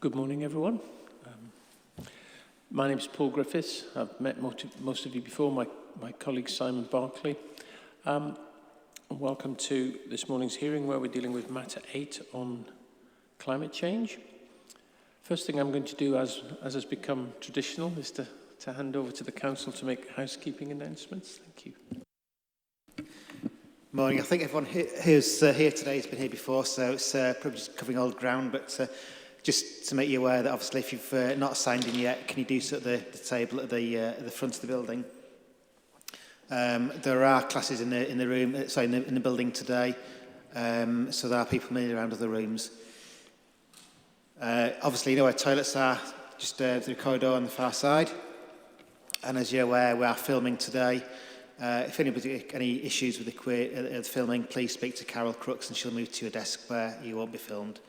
Good morning, everyone. My name is Paul Griffiths. I've met most of you before, my colleague Simon Barclay. And welcome to this morning's hearing where we're dealing with matter 8 on climate change. First thing I'm going to do, as has become traditional, is to hand over to the Council to make housekeeping announcements. Thank you. Morning. I think everyone who's here today has been here before, so it's probably just covering old ground, but just to make you aware that obviously if you've not signed in yet, can you do so at the table at the front of the building? There are classes in the room, in the building today, so there are people moving around other rooms. Obviously, you know where toilets are, just the corridor on the far side. And as you're aware, we are filming today. If anybody any issues with the filming, please speak to Carol Crooks and she'll move to your desk where you won't be filmed.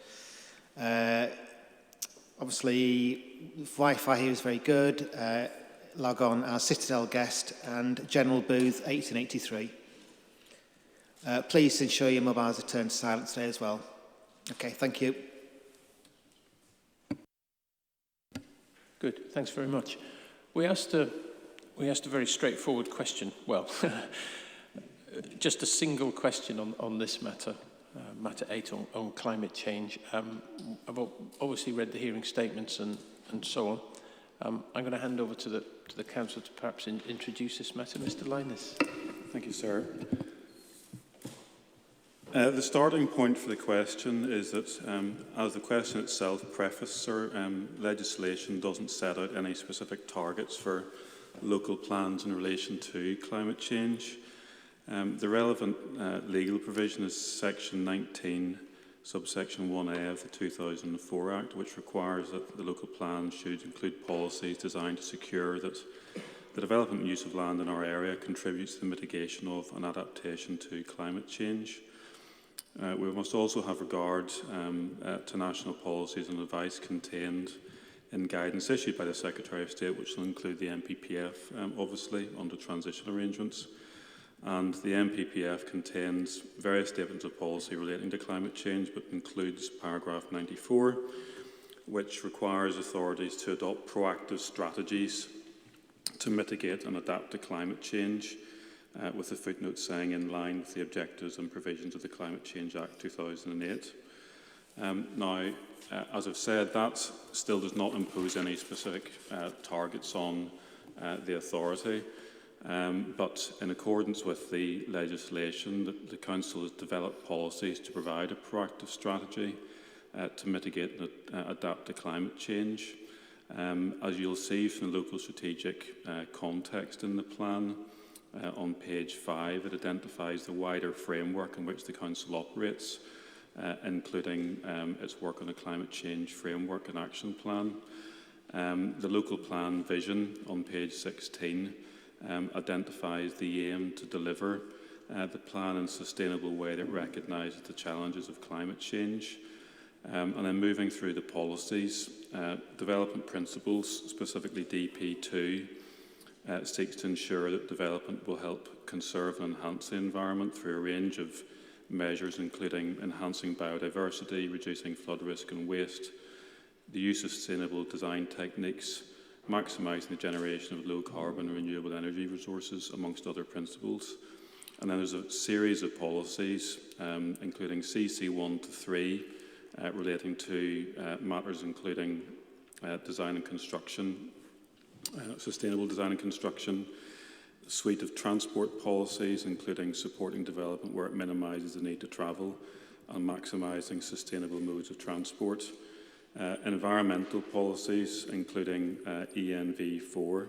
Obviously, Wi-Fi here is very good. Log on as Citadel guest and general booth 1883. Please ensure your mobiles are turned to silent today as well. Okay, thank you. Good, thanks very much. We asked a very straightforward question. Well, just a single question on this matter. Matter 8 on climate change. I've obviously read the hearing statements and so on. I'm going to hand over to the Council to perhaps introduce this matter. Mr. Linus. Thank you, sir. The starting point for the question is that, as the question itself prefaced, sir, legislation doesn't set out any specific targets for local plans in relation to climate change. The relevant legal provision is Section 19, subsection 1A of the 2004 Act, which requires that the local plan should include policies designed to secure that the development and use of land in our area contributes to the mitigation of and adaptation to climate change. We must also have regard to national policies and advice contained in guidance issued by the Secretary of State, which will include the NPPF, obviously, under transitional arrangements. And the NPPF contains various statements of policy relating to climate change, but includes paragraph 94, which requires authorities to adopt proactive strategies to mitigate and adapt to climate change, with the footnote saying in line with the objectives and provisions of the Climate Change Act 2008. Now, as I've said, that still does not impose any specific targets on the authority. But in accordance with the legislation, the Council has developed policies to provide a proactive strategy to mitigate and adapt to climate change. As you'll see from the local strategic context in the plan, on page 5, it identifies the wider framework in which the Council operates, including its work on a climate change framework and action plan. The local plan vision on page 16 identifies the aim to deliver the plan in a sustainable way that recognises the challenges of climate change. And then moving through the policies, development principles, specifically DP2, seeks to ensure that development will help conserve and enhance the environment through a range of measures, including enhancing biodiversity, reducing flood risk and waste, the use of sustainable design techniques, maximising the generation of low-carbon renewable energy resources, amongst other principles. And then there's a series of policies, including CC1 to 3, relating to matters including design and construction, sustainable design and construction, a suite of transport policies, including supporting development where it minimises the need to travel and maximising sustainable modes of transport. Environmental policies, including ENV4,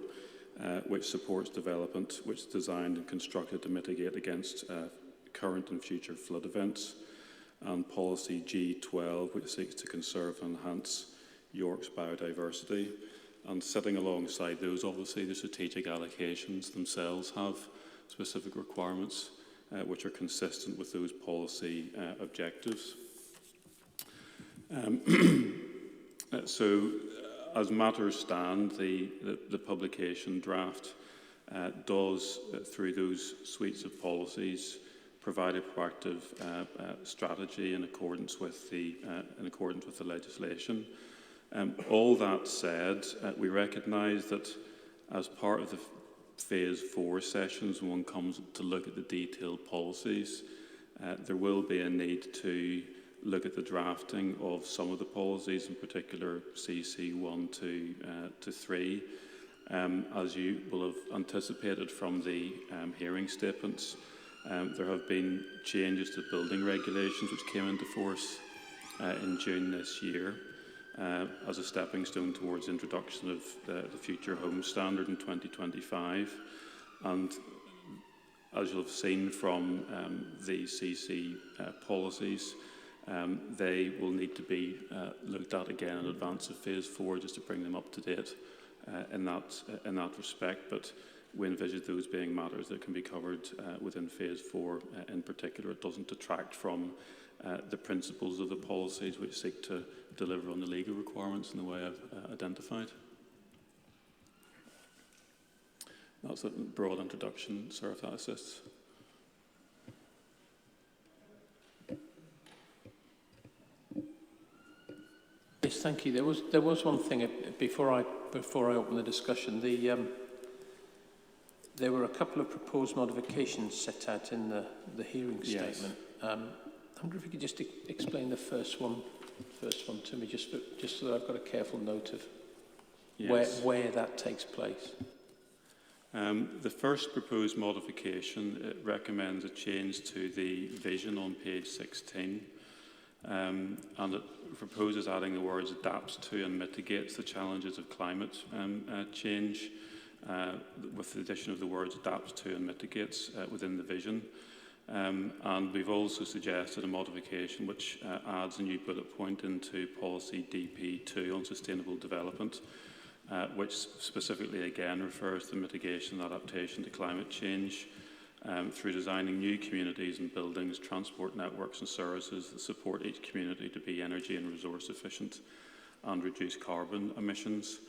which supports development, which is designed and constructed to mitigate against current and future flood events, and policy G12, which seeks to conserve and enhance York's biodiversity. And sitting alongside those, obviously, the strategic allocations themselves have specific requirements which are consistent with those policy objectives. So, as matters stand, the publication draft does, through those suites of policies, provide a proactive strategy in accordance with the legislation. All that said, we recognise that as part of the Phase 4 sessions, when one comes to look at the detailed policies, there will be a need to look at the drafting of some of the policies, in particular CC 1 to 3. As you will have anticipated from the hearing statements, there have been changes to building regulations which came into force in June this year as a stepping stone towards introduction of the future home standard in 2025. And as you'll have seen from the CC policies, they will need to be looked at again in advance of Phase 4 just to bring them up to date in that respect. But we envisage those being matters that can be covered within Phase 4 in particular. It doesn't detract from the principles of the policies which seek to deliver on the legal requirements in the way I've identified. That's a broad introduction, sir, if that assists. Yes, thank you. There was one thing before I open the discussion. There were a couple of proposed modifications set out in the hearing statement. I wonder if you could just explain the first one to me, just so that I've got a careful note of where that takes place. The first proposed modification recommends a change to the vision on page 16, and it proposes adding the words adapts to and mitigates the challenges of climate change, with the addition of the words adapts to and mitigates within the vision. And we've also suggested a modification which adds a new bullet point into policy DP2 on sustainable development, which specifically again refers to mitigation and adaptation to climate change through designing new communities and buildings, transport networks and services that support each community to be energy and resource efficient and reduce carbon emissions.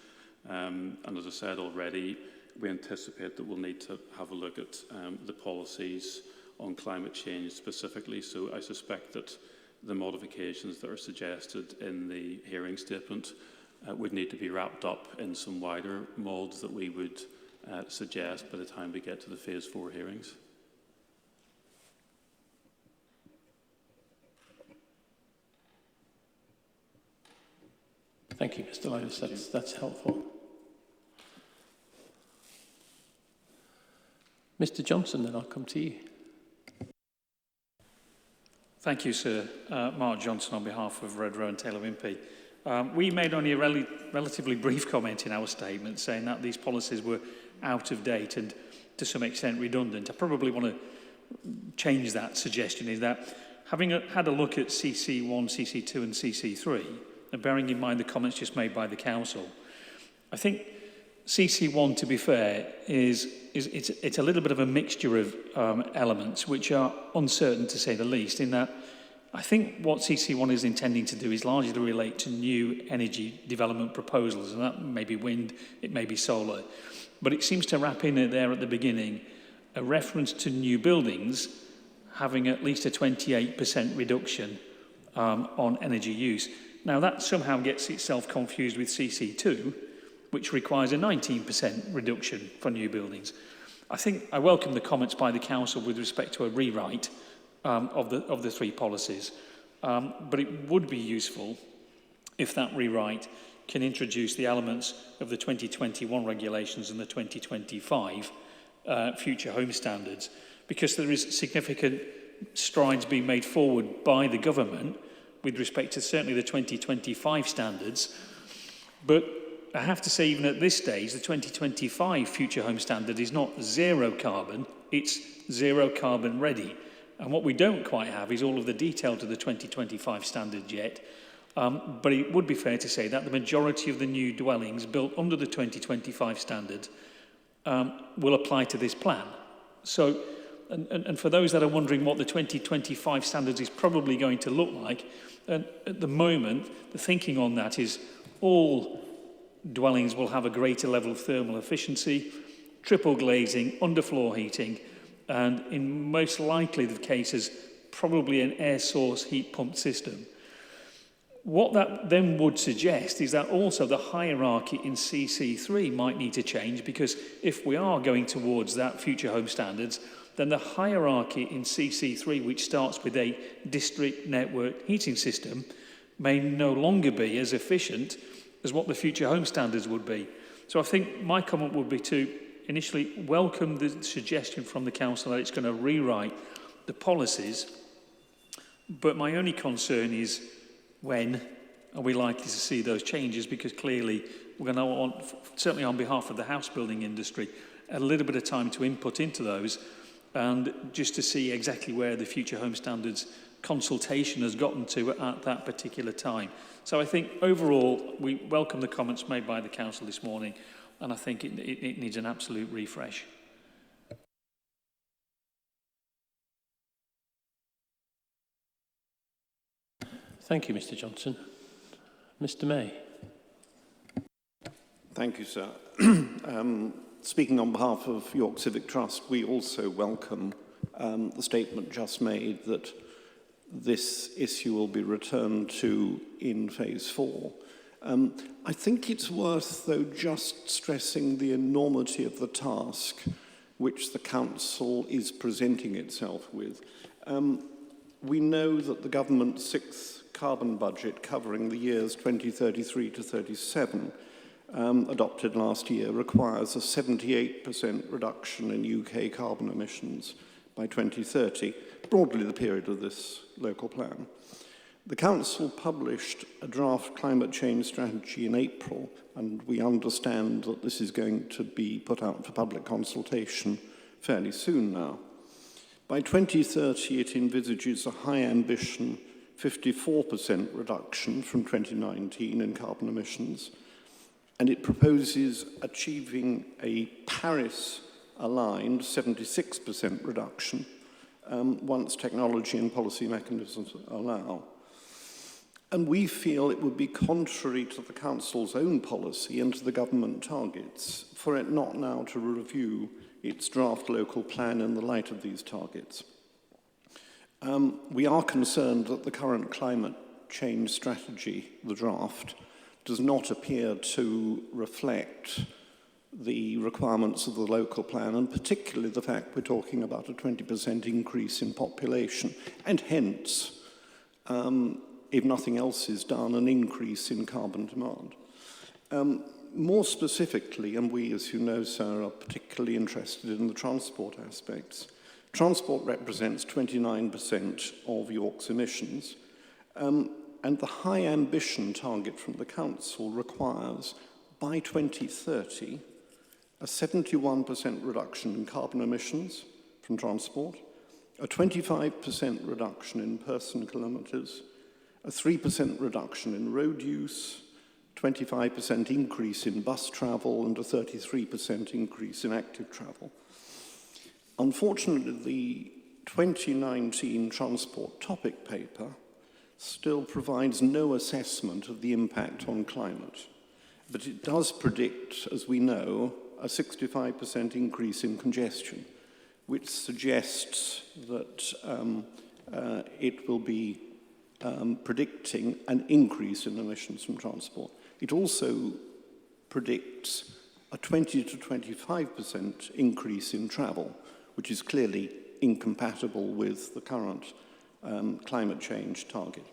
And as I said already, we anticipate that we'll need to have a look at the policies on climate change specifically. So I suspect that the modifications that are suggested in the hearing statement would need to be wrapped up in some wider moulds that we would suggest by the time we get to the Phase 4 hearings. Thank you, Mr. Linus. That's helpful. Mr. Johnson, then I'll come to you. Thank you, sir. Mark Johnson on behalf of Redrow and Taylor Wimpey. We made only a relatively brief comment in our statement saying that these policies were out of date and to some extent redundant. I probably want to change that suggestion, is that having had a look at CC1, CC2 and CC3, and bearing in mind the comments just made by the Council, I think CC1, to be fair, it's a little bit of a mixture of elements which are uncertain to say the least, in that I think what CC1 is intending to do is largely to relate to new energy development proposals, and that may be wind, it may be solar. But it seems to wrap in there at the beginning a reference to new buildings having at least a 28% reduction on energy use. Now that somehow gets itself confused with CC2, which requires a 19% reduction for new buildings. I think I welcome the comments by the Council with respect to a rewrite of the three policies, but it would be useful if that rewrite can introduce the elements of the 2021 regulations and the 2025 future home standards, because there is significant strides being made forward by the government with respect to certainly the 2025 standards. But I have to say, even at this stage, the 2025 future home standard is not zero carbon, it's zero carbon ready. And what we don't quite have is all of the detail to the 2025 standard yet. But it would be fair to say that the majority of the new dwellings built under the 2025 standard will apply to this plan. So, and for those that are wondering what the 2025 standards is probably going to look like, at the moment, the thinking on that is all dwellings will have a greater level of thermal efficiency, triple glazing, underfloor heating, and in most likely the cases, probably an air source heat pump system. What that then would suggest is that also the hierarchy in CC3 might need to change, because if we are going towards that future home standards, then the hierarchy in CC3, which starts with a district network heating system, may no longer be as efficient as what the future home standards would be. So I think my comment would be to initially welcome the suggestion from the council that it's going to rewrite the policies, but my only concern is when are we likely to see those changes, because clearly we're going to want, certainly on behalf of the house building industry, a little bit of time to input into those and just to see exactly where the future home standards consultation has gotten to at that particular time. So I think overall we welcome the comments made by the council this morning, and I think it needs an absolute refresh. Thank you, Mr. Johnson. Mr. May. Thank you, sir. Speaking on behalf of York Civic Trust, we also welcome the statement just made that this issue will be returned to in phase 4. I think it's worth, though, just stressing the enormity of the task which the council is presenting itself with. We know that the government's 6th carbon budget covering the years 2033 to 37, adopted last year, requires a 78% reduction in UK carbon emissions by 2030, broadly the period of this local plan. The council published a draft climate change strategy in April, and we understand that this is going to be put out for public consultation fairly soon now. By 2030, it envisages a high ambition 54% reduction from 2019 in carbon emissions, and it proposes achieving a Paris-aligned 76% reduction once technology and policy mechanisms allow. And we feel it would be contrary to the Council's own policy and to the government targets for it not now to review its draft local plan in the light of these targets. We are concerned that the current climate change strategy, the draft, does not appear to reflect the requirements of the local plan, and particularly the fact we're talking about a 20% increase in population, and hence, if nothing else is done, an increase in carbon demand. More specifically, and we, as you know, sir, are particularly interested in the transport aspects. Transport represents 29% of York's emissions, and the high ambition target from the council requires, by 2030, a 71% reduction in carbon emissions from transport, a 25% reduction in person kilometres, a 3% reduction in road use, 25% increase in bus travel, and a 33% increase in active travel. Unfortunately, the 2019 transport topic paper still provides no assessment of the impact on climate, but it does predict, as we know, a 65% increase in congestion, which suggests that it will be predicting an increase in emissions from transport. It also predicts a 20 to 25% increase in travel, which is clearly incompatible with the current climate change target.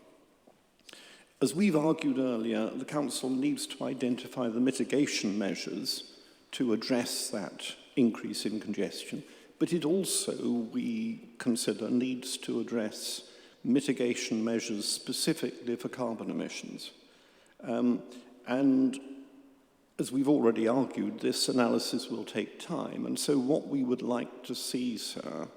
As we've argued earlier, the Council needs to identify the mitigation measures to address that increase in congestion, but it also, we consider, needs to address mitigation measures specifically for carbon emissions. And as we've already argued, this analysis will take time. And so what we would like to see, sir,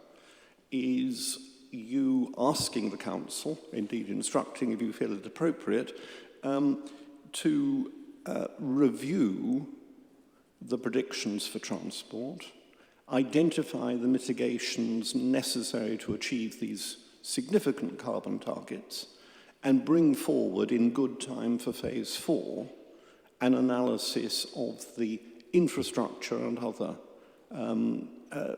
is you asking the Council, indeed instructing if you feel it appropriate, to review the predictions for transport, identify the mitigations necessary to achieve these significant carbon targets, and bring forward in good time for phase 4 an analysis of the infrastructure and other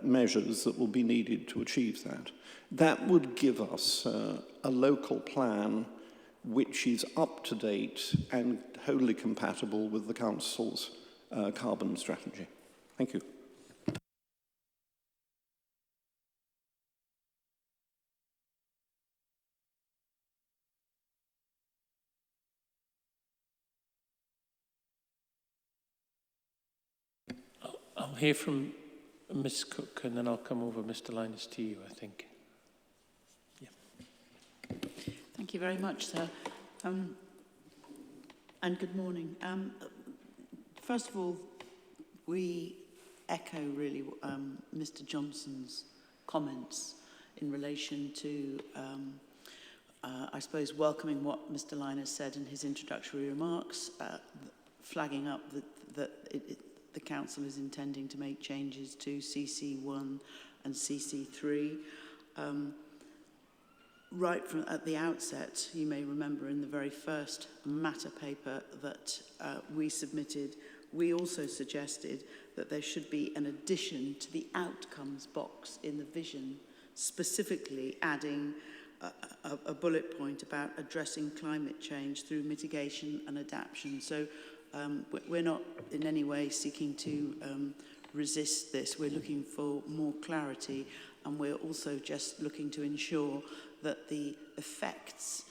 measures that will be needed to achieve that. That would give us a local plan which is up to date and wholly compatible with the Council's carbon strategy. Thank you. I'll hear from Ms Cook and then I'll come over, Mr Linus, to you, I think. Yeah. Thank you very much, sir. And good morning. First of all, we echo really Mr Johnson's comments in relation to, I suppose, welcoming what Mr Linus said in his introductory remarks, flagging up that the Council is intending to make changes to CC1 and CC3. Right from at the outset, you may remember in the very first matter paper that we submitted, we also suggested that there should be an addition to the outcomes box in the vision, specifically adding a bullet point about addressing climate change through mitigation and adaptation. So we're not in any way seeking to resist this. We're looking for more clarity, and we're also just looking to ensure that the effects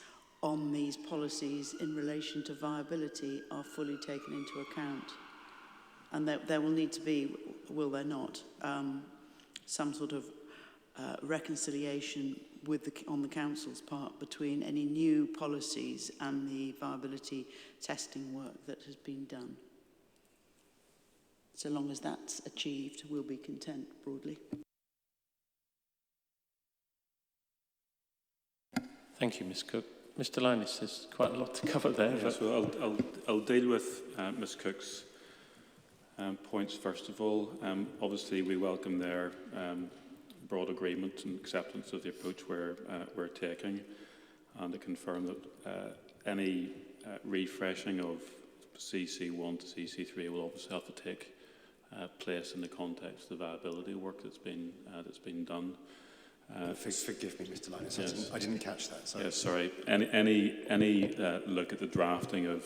on these policies in relation to viability are fully taken into account. And there will need to be, will there not, some sort of reconciliation with on the Council's part between any new policies and the viability testing work that has been done. So long as that's achieved, we'll be content broadly. Thank you, Ms Cook. Mr Linus, there's quite a lot to cover there. Yes, well, I'll deal with Ms Cook's points first of all. Obviously, we welcome their broad agreement and acceptance of the approach we're taking, and to confirm that any refreshing of CC1 to CC3 will obviously have to take place in the context of the viability work that's been done. Forgive me, Mr Linus, yes. I didn't catch that. Sorry. Yes, sorry. Any look at the drafting of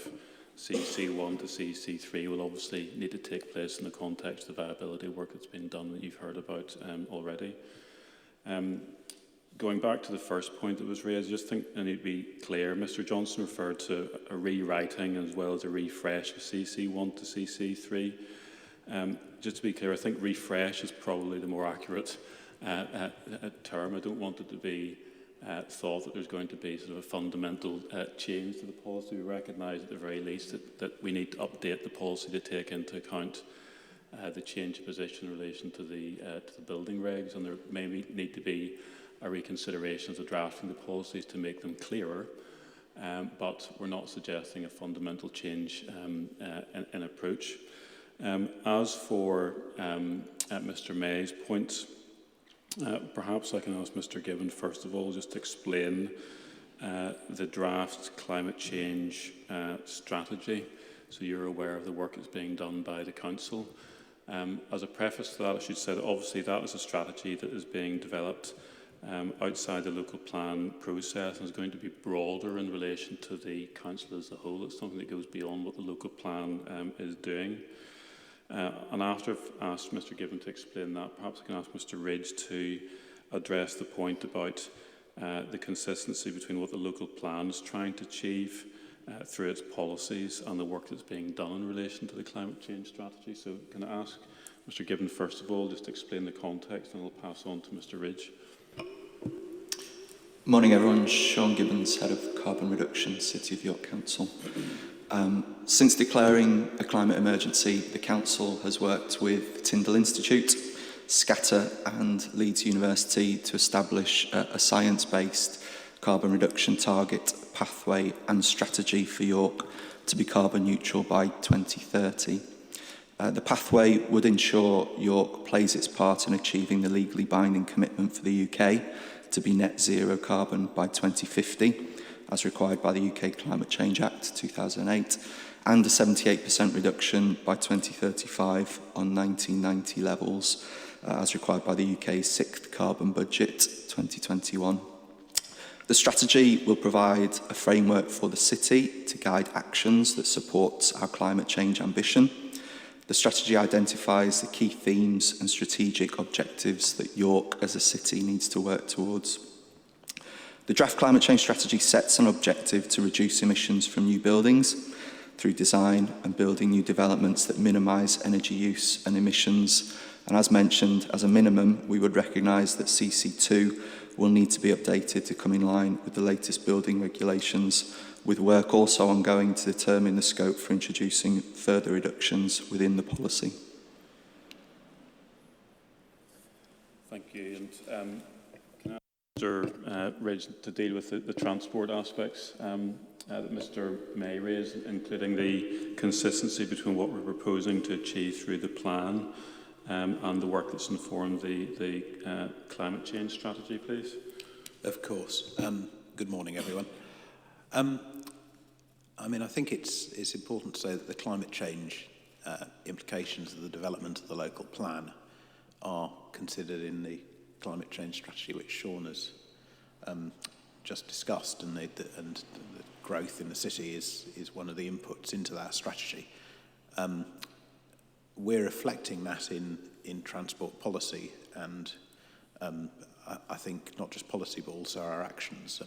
CC1 to CC3 will obviously need to take place in the context of the viability work that's been done that you've heard about already. Going back to the first point that was raised, I just think I need to be clear. Mr Johnson referred to a rewriting as well as a refresh of CC1 to CC3. Just to be clear, I think refresh is probably the more accurate term. I don't want it to be thought that there's going to be sort of a fundamental change to the policy. We recognise at the very least that we need to update the policy to take into account the change of position in relation to the building regs, and there may need to be a reconsideration of the drafting of the policies to make them clearer. But we're not suggesting a fundamental change in approach. As for Mr May's points, perhaps I can ask Mr Gibbon first of all just to explain the draft climate change strategy, so you're aware of the work that's being done by the Council. As a preface to that, I should say that obviously that is a strategy that is being developed outside the local plan process and is going to be broader in relation to the Council as a whole. It's something that goes beyond what the local plan is doing. And after I've asked Mr Gibbon to explain that, perhaps I can ask Mr Ridge to address the point about the consistency between what the local plan is trying to achieve through its policies and the work that's being done in relation to the climate change strategy. So can I ask Mr Gibbon first of all just to explain the context, and I'll pass on to Mr Ridge. Morning everyone, Sean Gibbons, Head of Carbon Reduction, City of York Council. Since declaring a climate emergency, the Council has worked with Tyndall Institute, Scatter and Leeds University to establish a science-based carbon reduction target, pathway and strategy for York to be carbon neutral by 2030. The pathway would ensure York plays its part in achieving the legally binding commitment for the UK to be net zero carbon by 2050, as required by the UK Climate Change Act 2008, and a 78% reduction by 2035 on 1990 levels, as required by the UK's 6th Carbon Budget 2021. The strategy will provide a framework for the city to guide actions that support our climate change ambition. The strategy identifies the key themes and strategic objectives that York as a city needs to work towards. The draft climate change strategy sets an objective to reduce emissions from new buildings through design and building new developments that minimise energy use and emissions. And as mentioned, as a minimum, we would recognise that CC2 will need to be updated to come in line with the latest building regulations, with work also ongoing to determine the scope for introducing further reductions within the policy. Thank you. And can I ask Mr. Ridge to deal with the transport aspects that Mr. May raised, including the consistency between what we're proposing to achieve through the plan and the work that's informed the climate change strategy, please? Of course. Good morning, everyone. I mean, I think it's important to say that the climate change implications of the development of the local plan are considered in the climate change strategy, which Sean has just discussed, and the growth in the city is one of the inputs into that strategy. We're reflecting that in transport policy, and I think not just policy but also our actions.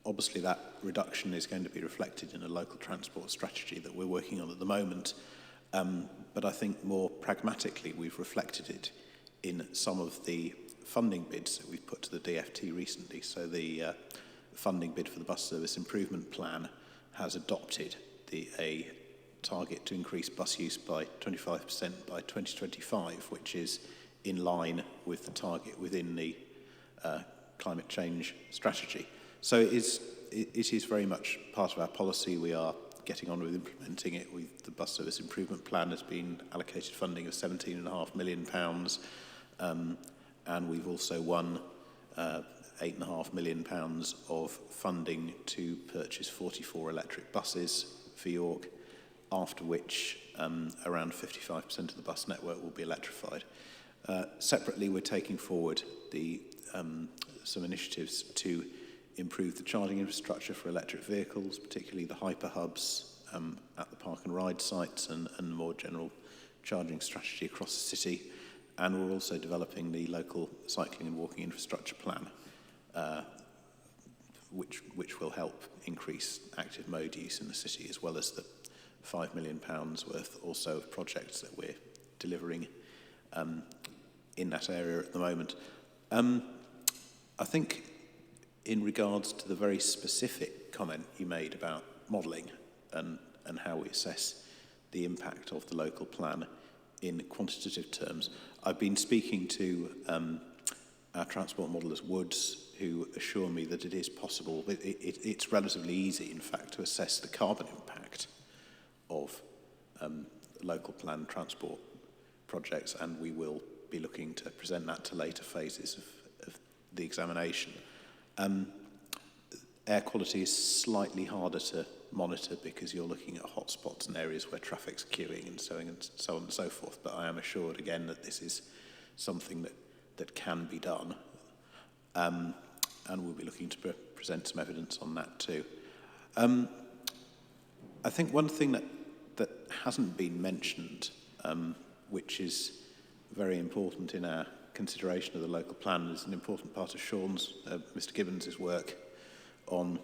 Obviously that reduction is going to be reflected in a local transport strategy that we're working on at the moment, but I think more pragmatically we've reflected it in some of the funding bids that we've put to the DFT recently. So the funding bid for the bus service improvement plan has adopted a target to increase bus use by 25% by 2025, which is in line with the target within the climate change strategy. So it is very much part of our policy. We are getting on with implementing it. The bus service improvement plan has been allocated funding of £17.5 million, and we've also won £8.5 million of funding to purchase 44 electric buses for York, after which around 55% of the bus network will be electrified. Separately, we're taking forward some initiatives to improve the charging infrastructure for electric vehicles, particularly the hyper hubs at the park and ride sites, and the more general charging strategy across the city. And we're also developing the local cycling and walking infrastructure plan, which will help increase active mode use in the city, as well as the £5 million worth also of projects that we're delivering in that area at the moment. I think in regards to the very specific comment you made about modelling and how we assess the impact of the local plan in quantitative terms, I've been speaking to our transport modellers, Woods, who assure me that it is possible. It's relatively easy, in fact, to assess the carbon impact of local plan transport projects, and we will be looking to present that to later phases of the examination. Air quality is slightly harder to monitor because you're looking at hotspots and areas where traffic's queuing and so on and so forth, but I am assured again that this is something that can be done, and we'll be looking to present some evidence on that too. I think one thing that hasn't been mentioned, which is very important in our consideration of the local plan, is an important part of Sean's, Mr. Gibbons' work on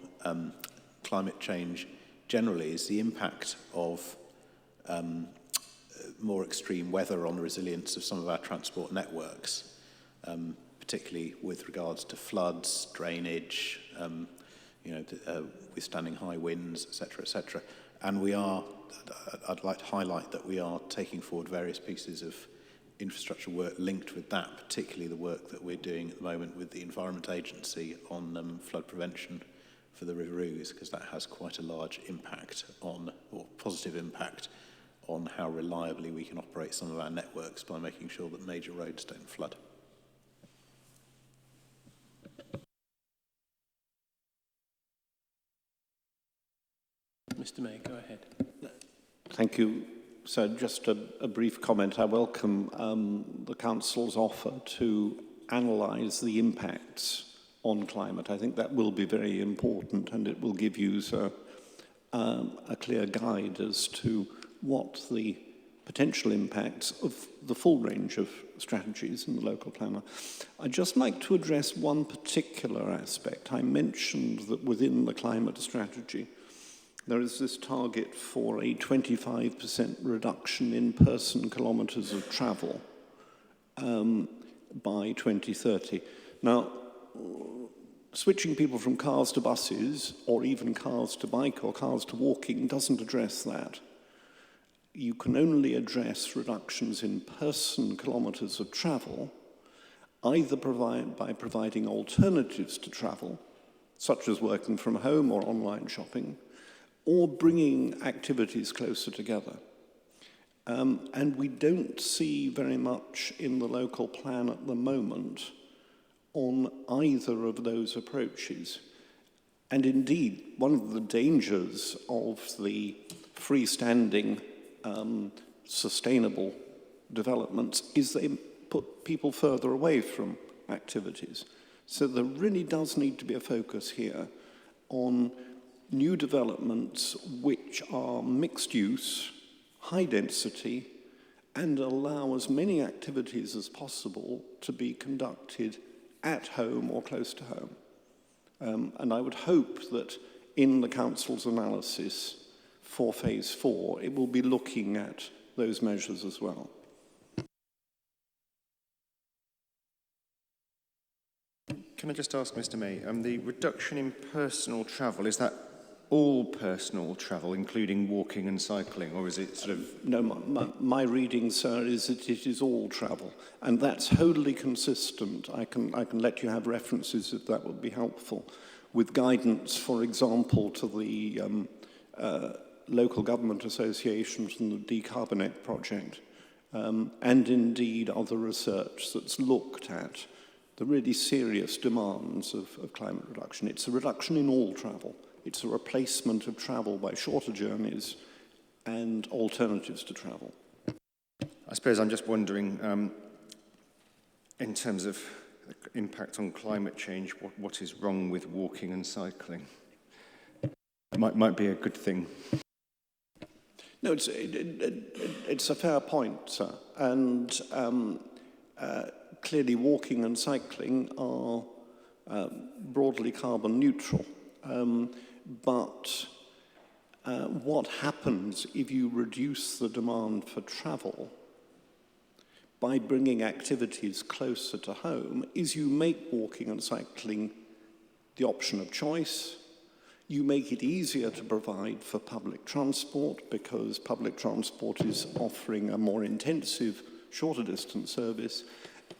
climate change generally, is the impact of more extreme weather on the resilience of some of our transport networks, particularly with regards to floods, drainage, withstanding high winds, etc., etc. And I'd like to highlight that we are taking forward various pieces of infrastructure work linked with that, particularly the work that we're doing at the moment with the Environment Agency on flood prevention for the River Ouse, because that has quite a large impact on, or positive impact on, how reliably we can operate some of our networks by making sure that major roads don't flood. Mr. May, go ahead. Thank you. So just a brief comment. I welcome the Council's offer to analyse the impacts on climate. I think that will be very important, and it will give you a clear guide as to what the potential impacts of the full range of strategies in the local planner. I'd just like to address one particular aspect. I mentioned that within the climate strategy, there is this target for a 25% reduction in person kilometres of travel by 2030. Now, switching people from cars to buses, or even cars to bike or cars to walking, doesn't address that. You can only address reductions in person kilometres of travel either by providing alternatives to travel, such as working from home or online shopping, or bringing activities closer together. And we don't see very much in the local plan at the moment on either of those approaches. And indeed, one of the dangers of the freestanding sustainable developments is they put people further away from activities. So there really does need to be a focus here on new developments which are mixed use, high density, and allow as many activities as possible to be conducted at home or close to home. And I would hope that in the Council's analysis for Phase 4, it will be looking at those measures as well. Can I just ask, Mr. May, the reduction in personal travel, is that all personal travel, including walking and cycling, or is it sort of... No, my reading, sir, is that it is all travel, and that's wholly consistent. I can let you have references if that would be helpful, with guidance, for example, to the local government associations and the Decarbonate project, and indeed other research that's looked at the really serious demands of climate reduction. It's a reduction in all travel. It's a replacement of travel by shorter journeys and alternatives to travel. I suppose I'm just wondering, in terms of impact on climate change, what is wrong with walking and cycling? Might be a good thing. No, it's a fair point, sir. And clearly walking and cycling are broadly carbon neutral. But what happens if you reduce the demand for travel by bringing activities closer to home is you make walking and cycling the option of choice. You make it easier to provide for public transport because public transport is offering a more intensive, shorter distance service.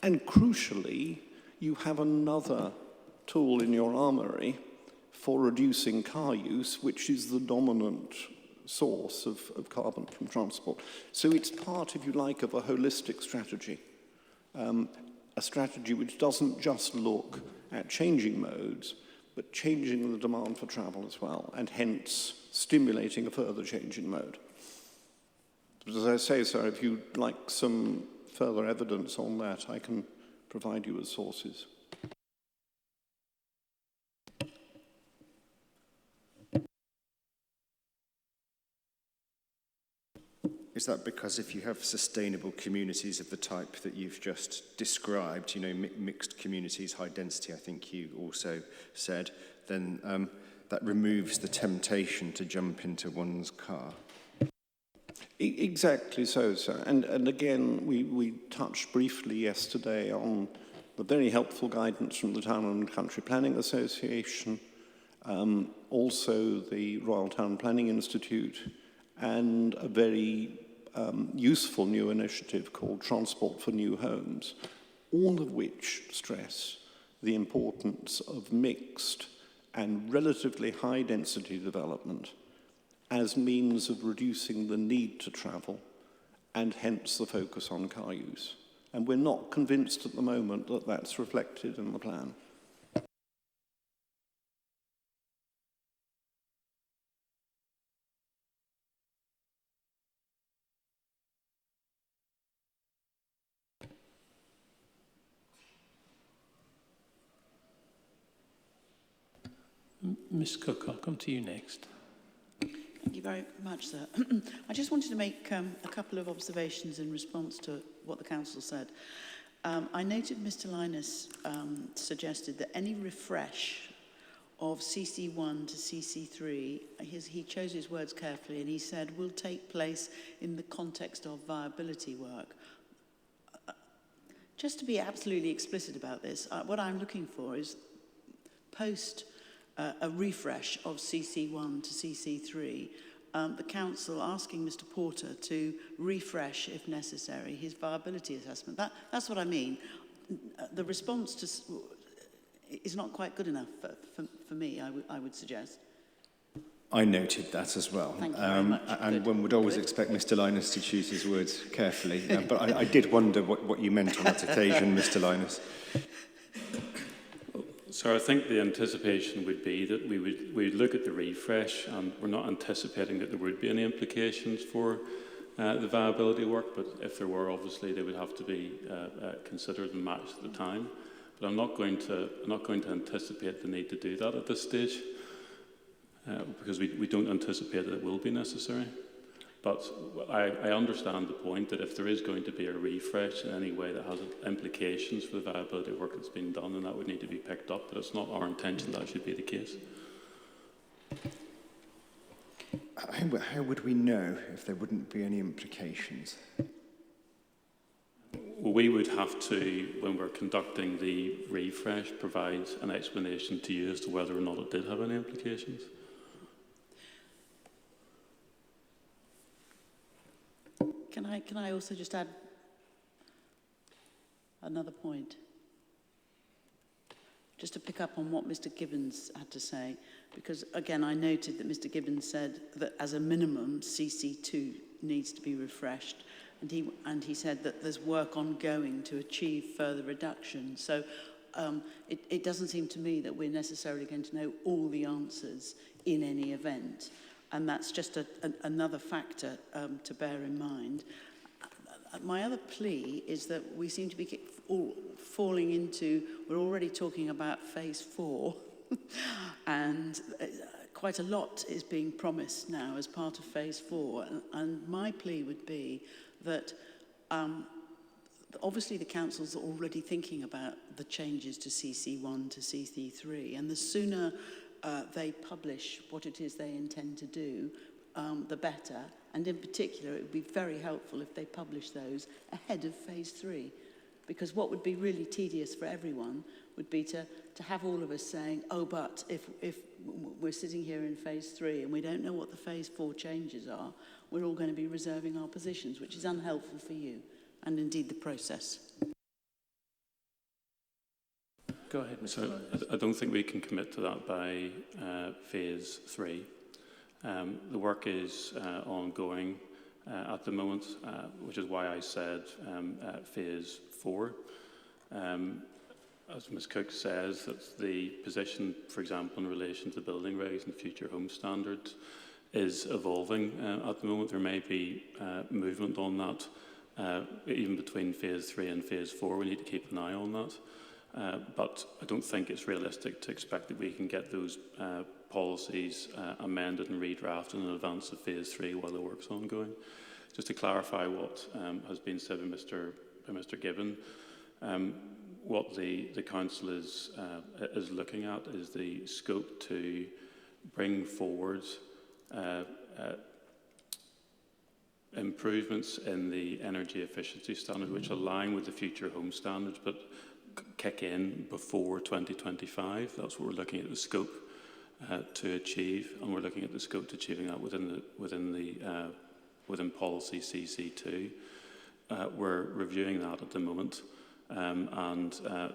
And crucially, you have another tool in your armory for reducing car use, which is the dominant source of carbon from transport. So it's part, if you like, of a holistic strategy, a strategy which doesn't just look at changing modes, but changing the demand for travel as well, and hence stimulating a further change in mode. But as I say, sir, if you'd like some further evidence on that, I can provide you with sources. Is that because if you have sustainable communities of the type that you've just described, you know, mixed communities, high density, I think you also said, then that removes the temptation to jump into one's car? Exactly so, sir. And again, we touched briefly yesterday on the very helpful guidance from the Town and Country Planning Association, also the Royal Town Planning Institute, and a very useful new initiative called Transport for New Homes, all of which stress the importance of mixed and relatively high density development as means of reducing the need to travel and hence the focus on car use. And we're not convinced at the moment that that's reflected in the plan. Ms Cook, I'll come to you next. Thank you very much, sir. I just wanted to make a couple of observations in response to what the council said. I noted Mr Linus suggested that any refresh of CC1 to CC3, he chose his words carefully, and he said will take place in the context of viability work. Just to be absolutely explicit about this, what I'm looking for is post a refresh of CC1 to CC3, the council asking Mr Porter to refresh, if necessary, his viability assessment. That's what I mean. The response to is not quite good enough for me, I would suggest. I noted that as well. Thank you very much. And Good. one would always Good. expect Mr Linus to choose his words carefully. But I did wonder what you meant on that occasion, Mr Linus. So I think the anticipation would be that we would look at the refresh, and we're not anticipating that there would be any implications for the viability work, but if there were, obviously they would have to be considered and matched at the time. But I'm not going to anticipate the need to do that at this stage, because we don't anticipate that it will be necessary. But I understand the point that if there is going to be a refresh in any way that has implications for the viability work that's been done, then that would need to be picked up. But it's not our intention that should be the case. How would we know if there wouldn't be any implications? Well, we would have to, when we're conducting the refresh, provide an explanation to you as to whether or not it did have any implications. Can I also just add another point? Just to pick up on what Mr Gibbons had to say, because again I noted that Mr Gibbons said that as a minimum CC2 needs to be refreshed, and he said that there's work ongoing to achieve further reduction. So it doesn't seem to me that we're necessarily going to know all the answers in any event. And that's just another factor to bear in mind. My other plea is that we seem to be all falling into, we're already talking about phase 4, and quite a lot is being promised now as part of phase 4. And my plea would be that obviously the council's already thinking about the changes to CC1 to CC3, and the sooner they publish what it is they intend to do, the better. And in particular, it would be very helpful if they publish those ahead of phase 3. Because what would be really tedious for everyone would be to have all of us saying, oh, but if we're sitting here in phase 3 and we don't know what the phase 4 changes are, we're all going to be reserving our positions, which is unhelpful for you and indeed the process. Go ahead, Mr. So I don't think we can commit to that by phase 3. The work is ongoing at the moment, which is why I said phase 4. As Ms Cook says, that's the position, for example, in relation to building regs and future home standards is evolving at the moment. There may be movement on that, even between phase 3 and phase 4. We need to keep an eye on that. But I don't think it's realistic to expect that we can get those policies amended and redrafted in advance of phase 3 while the work's ongoing. Just to clarify what has been said by Mr Gibbon, what the council is looking at is the scope to bring forward improvements in the energy efficiency standard, which align with the future home standards, but kick in before 2025. That's what we're looking at the scope to achieve, and we're looking at the scope to achieving that within policy CC2. We're reviewing that at the moment, and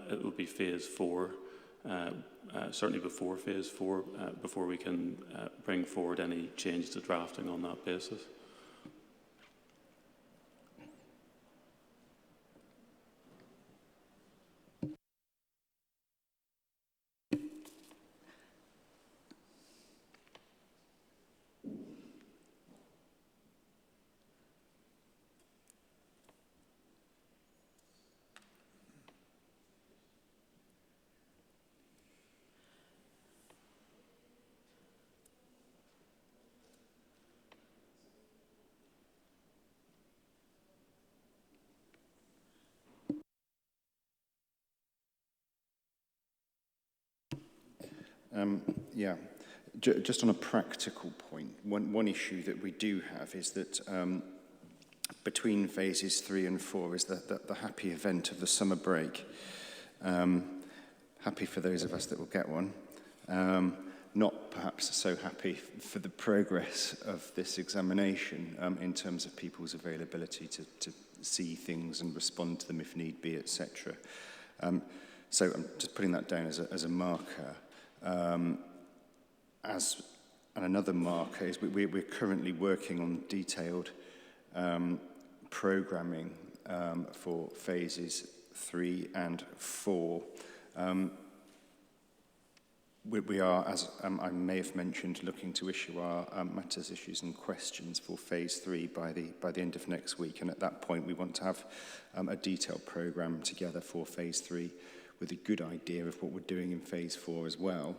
it will be phase 4, certainly before phase 4, before we can bring forward any changes to drafting on that basis. Yeah, just on a practical point, one issue that we do have is that between phases 3 and 4 is the happy event of the summer break. Happy for those of us that will get one. Not perhaps so happy for the progress of this examination in terms of people's availability to see things and respond to them if need be, etc. So I'm just putting that down as a marker. And another marker is we're currently working on detailed programming for phases 3 and 4. We are, as I may have mentioned, looking to issue our matters, issues and questions for phase 3 by the end of next week. And at that point, we want to have a detailed programme together for phase 3 with a good idea of what we're doing in phase 4 as well.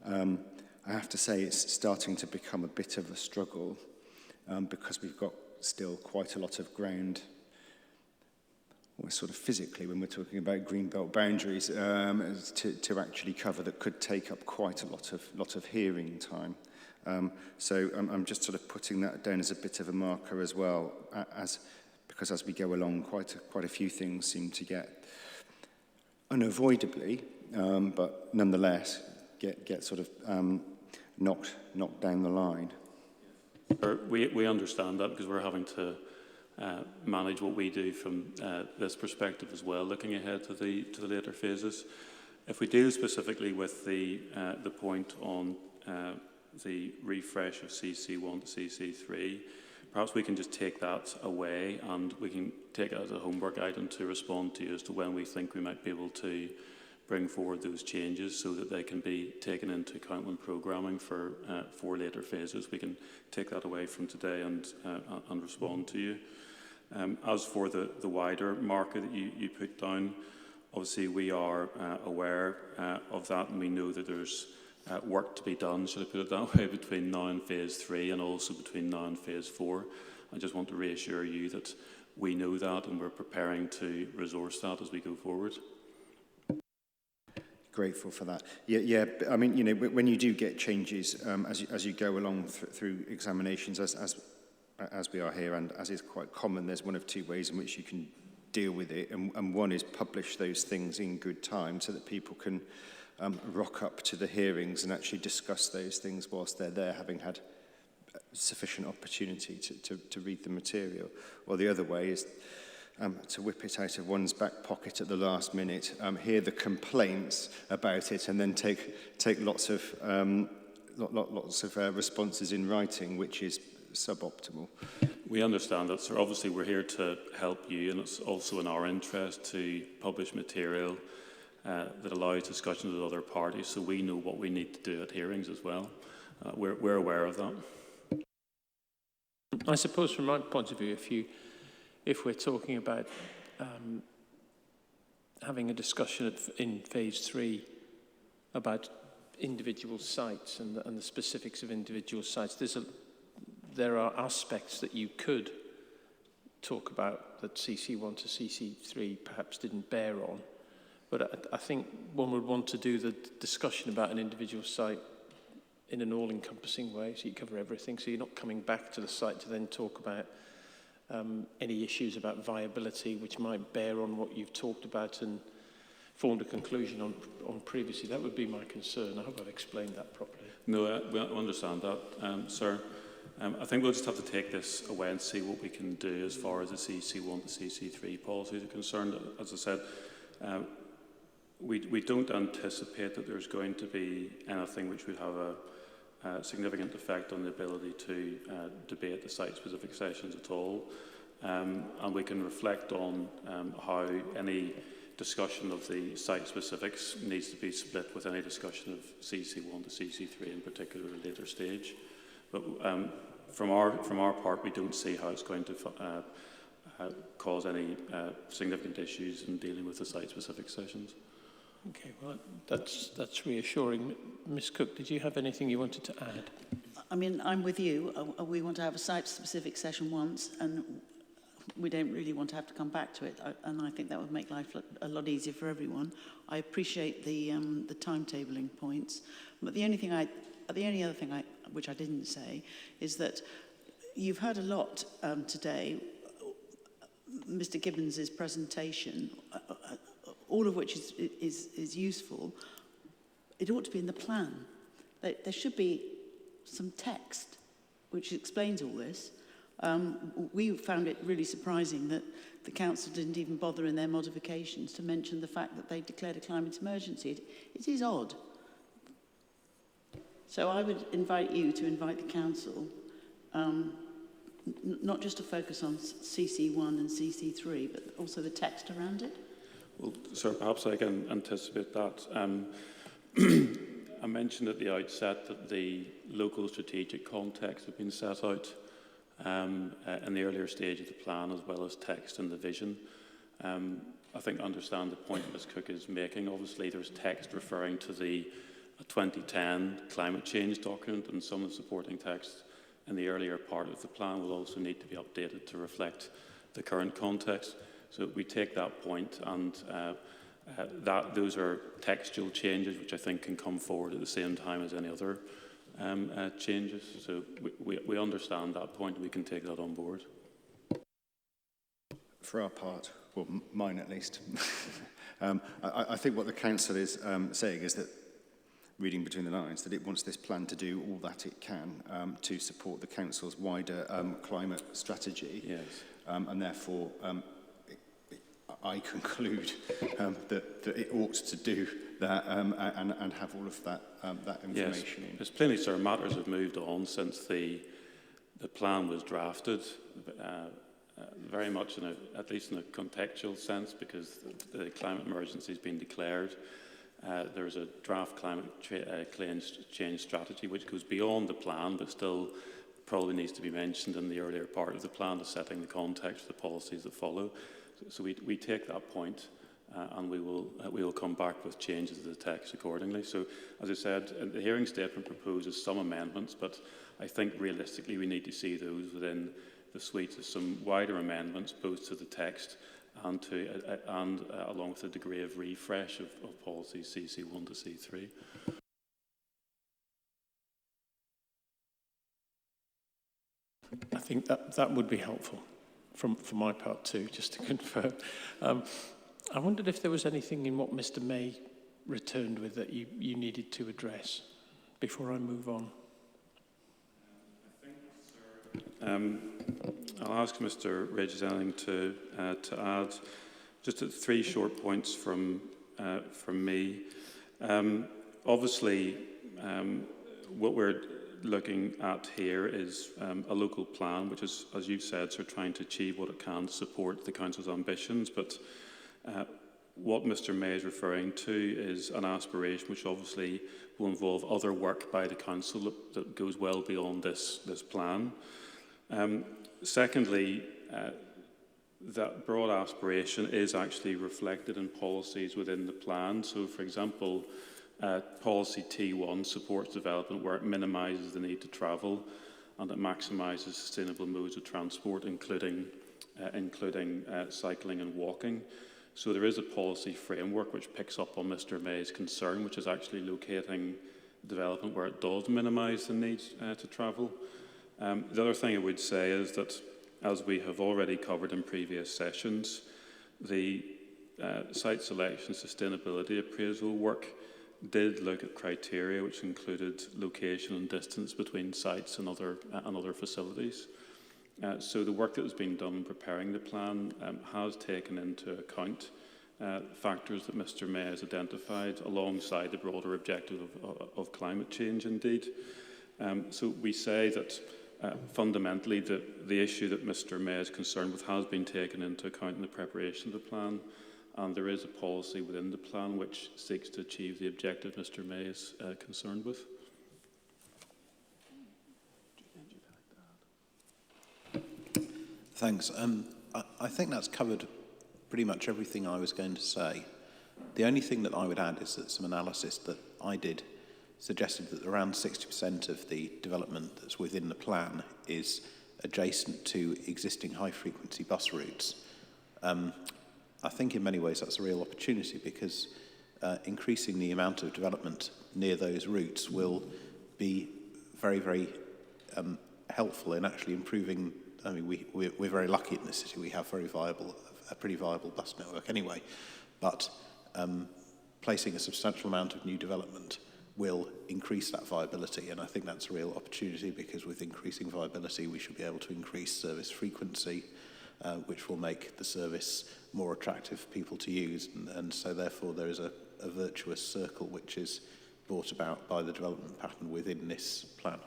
I have to say it's starting to become a bit of a struggle because we've got still quite a lot of ground, sort of physically, when we're talking about greenbelt boundaries, to actually cover that could take up quite a lot of hearing time. So I'm just sort of putting that down as a bit of a marker as well, because as we go along, quite a few things seem to get unavoidably, but nonetheless get sort of knocked down the line. We understand that because we're having to manage what we do from this perspective as well, looking ahead to the later phases. If we deal specifically with the point on the refresh of CC1 to CC3, perhaps we can just take that away and we can take it as a homework item to respond to you as to when we think we might be able to bring forward those changes so that they can be taken into account when programming for later phases. We can take that away from today and respond to you. As for the wider marker that you put down, obviously we are aware of that, and we know that there's work to be done, should I put it that way, between now and phase 3 and also between now and phase 4. I just want to reassure you that we know that and we're preparing to resource that as we go forward. Grateful for that. Yeah. I mean, you know, when you do get changes as you go along through examinations, as we are here, and as is quite common, there's one of two ways in which you can deal with it, and one is publish those things in good time so that people can rock up to the hearings and actually discuss those things whilst they're there, having had sufficient opportunity to read the material. Or the other way is to whip it out of one's back pocket at the last minute, hear the complaints about it, and then take lots of responses in writing, which is suboptimal. We understand that, sir. Obviously, we're here to help you, and it's also in our interest to publish material that allows discussions with other parties, so we know what we need to do at hearings as well. We're aware of that. I suppose from my point of view, if we're talking about having a discussion in phase 3 about individual sites and the specifics of individual sites, there are aspects that you could talk about that CC1 to CC3 perhaps didn't bear on. But I think one would want to do the discussion about an individual site in an all-encompassing way, so you cover everything, so you're not coming back to the site to then talk about any issues about viability which might bear on what you've talked about and formed a conclusion on previously. That would be my concern. I hope I've explained that properly. No, we understand that, sir. I think we'll just have to take this away and see what we can do as far as the CC1 to CC3 policies are concerned. As I said, we don't anticipate that there's going to be anything which would have a significant effect on the ability to debate the site-specific sessions at all. And we can reflect on how any discussion of the site-specifics needs to be split with any discussion of CC1 to CC3 in particular at a later stage. But from our part, we don't see how it's going to cause any significant issues in dealing with the site-specific sessions. Okay, well, that's reassuring. Ms. Cook, did you have anything you wanted to add? I mean, I'm with you. We want to have a site-specific session once, and we don't really want to have to come back to it, and I think that would make life a lot easier for everyone. I appreciate the timetabling points, but the only other thing which I didn't say is that you've heard a lot today. Mr. Gibbons's presentation, all of which is useful. It ought to be in the plan. There should be some text which explains all this. We found it really surprising that the council didn't even bother in their modifications to mention the fact that they declared a climate emergency. It is odd. So I would invite you to invite the council not just to focus on CC1 and CC3, but also the text around it. Well, sir, perhaps I can anticipate that. I mentioned at the outset that the local strategic context had been set out in the earlier stage of the plan, as well as text and the vision. I think I understand the point Ms Cook is making. Obviously, there's text referring to the 2010 climate change document, and some of the supporting text in the earlier part of the plan will also need to be updated to reflect the current context. So we take that point, and those are textual changes which I think can come forward at the same time as any other changes. So we understand that point, and we can take that on board. For our part, well, mine at least, I think what the council is saying is that, reading between the lines, that it wants this plan to do all that it can to support the council's wider climate strategy. Yes. And therefore, I conclude that it ought to do that and have all of that information in. Yes, plainly, sir, matters have moved on since the plan was drafted, very much at least in a contextual sense, because the climate emergency has been declared. There is a draft climate change strategy which goes beyond the plan, but still probably needs to be mentioned in the earlier part of the plan, to setting the context for the policies that follow. So we take that point, and we will come back with changes to the text accordingly. So, as I said, the hearing statement proposes some amendments, but I think realistically we need to see those within the suite of some wider amendments, both to the text and along with a degree of refresh of policies CC1 to C3. I think that would be helpful for my part too, just to confirm. I wondered if there was anything in what Mr. May returned with that you needed to address before I move on. I think, sir, I'll ask Mr. Regiselling to add just 3 short points from me. Obviously, what we're looking at here is a local plan, which is, as you've said, sort of trying to achieve what it can to support the council's ambitions. But what Mr. May is referring to is an aspiration which obviously will involve other work by the council that goes well beyond this plan. Secondly, that broad aspiration is actually reflected in policies within the plan. So, for example, policy T1 supports development where it minimises the need to travel and it maximises sustainable modes of transport, including cycling and walking. So there is a policy framework which picks up on Mr. May's concern, which is actually locating development where it does minimise the need to travel. The other thing I would say is that, as we have already covered in previous sessions, the site selection sustainability appraisal work did look at criteria which included location and distance between sites and other facilities. So the work that has been done preparing the plan has taken into account factors that Mr. May has identified alongside the broader objective of climate change indeed. So we say that fundamentally the issue that Mr. May is concerned with has been taken into account in the preparation of the plan, and there is a policy within the plan which seeks to achieve the objective Mr. May is concerned with. Thanks. I think that's covered pretty much everything I was going to say. The only thing that I would add is that some analysis that I did suggested that around 60% of the development that's within the plan is adjacent to existing high-frequency bus routes. I think in many ways that's a real opportunity because increasing the amount of development near those routes will be very, very helpful in actually improving. I mean, we're very lucky in this city. We have a pretty viable bus network anyway, but placing a substantial amount of new development will increase that viability, and I think that's a real opportunity because with increasing viability we should be able to increase service frequency, which will make the service more attractive for people to use, and so therefore there is a virtuous circle which is brought about by the development pattern within this plan.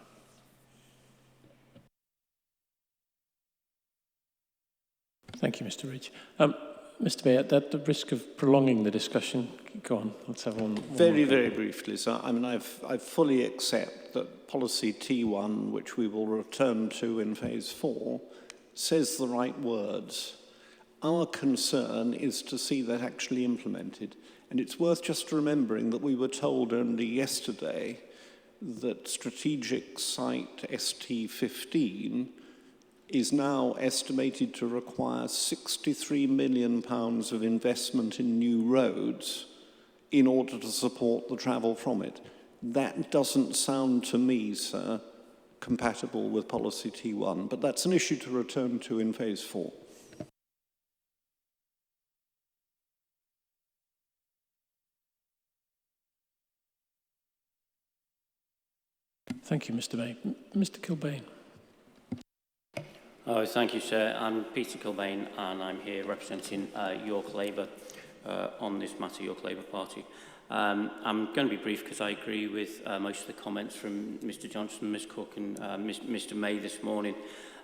Thank you, Mr. Ridge. Mr. Mayor, at the risk of prolonging the discussion, go on, let's have one. Very, very briefly, sir. I mean, I fully accept that policy T1, which we will return to in phase 4, says the right words. Our concern is to see that actually implemented. And it's worth just remembering that we were told only yesterday that strategic site ST15 is now estimated to require £63 million of investment in new roads in order to support the travel from it. That doesn't sound to me, sir, compatible with policy T1, but that's an issue to return to in phase 4. Thank you, Mr. May. Mr. Kilbane. Oh, thank you, sir. I'm Peter Kilbane, and I'm here representing York Labour on this matter, York Labour Party. I'm going to be brief because I agree with most of the comments from Mr. Johnson, Ms. Cook and Mr. May this morning.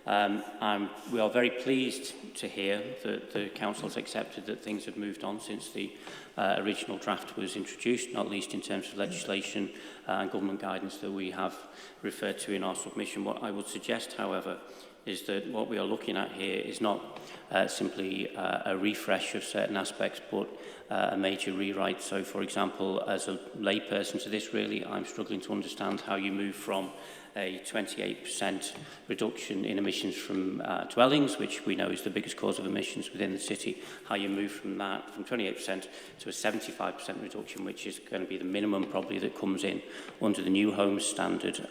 We are very pleased to hear that the Council has accepted that things have moved on since the original draft was introduced, not least in terms of legislation and government guidance that we have referred to in our submission. What I would suggest, however, is that what we are looking at here is not simply a refresh of certain aspects, but a major rewrite. So, for example, as a layperson to this, really, I'm struggling to understand how you move from a 28% reduction in emissions from dwellings, which we know is the biggest cause of emissions within the city, how you move from that, from 28% to a 75% reduction, which is going to be the minimum probably that comes in under the new homes standard.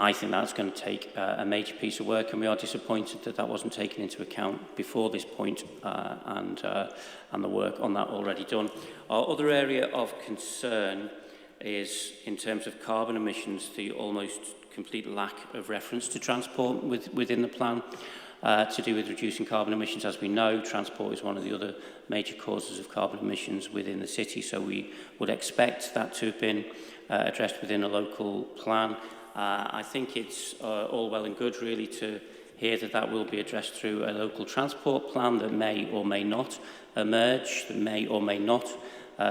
I think that's going to take a major piece of work, and we are disappointed that that wasn't taken into account before this point, and the work on that already done. Our other area of concern is in terms of carbon emissions, the almost complete lack of reference to transport within the plan to do with reducing carbon emissions. As we know, transport is one of the other major causes of carbon emissions within the city, so we would expect that to have been addressed within a local plan. I think it's all well and good really to hear that that will be addressed through a local transport plan that may or may not emerge, that may or may not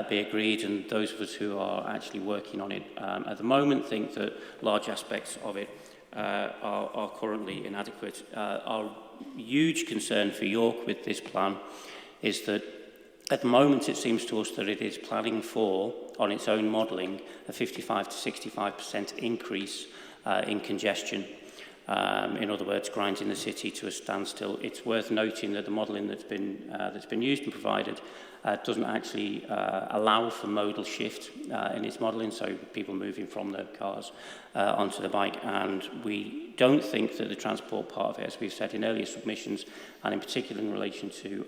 be agreed, and those of us who are actually working on it at the moment think that large aspects of it are currently inadequate. Our huge concern for York with this plan is that at the moment it seems to us that it is planning for, on its own modelling, a 55 to 65% increase in congestion. In other words, grinding the city to a standstill. It's worth noting that the modelling that's been used and provided doesn't actually allow for modal shift in its modelling, so people moving from their cars onto the bike. And we don't think that the transport part of it, as we've said in earlier submissions, and in particular in relation to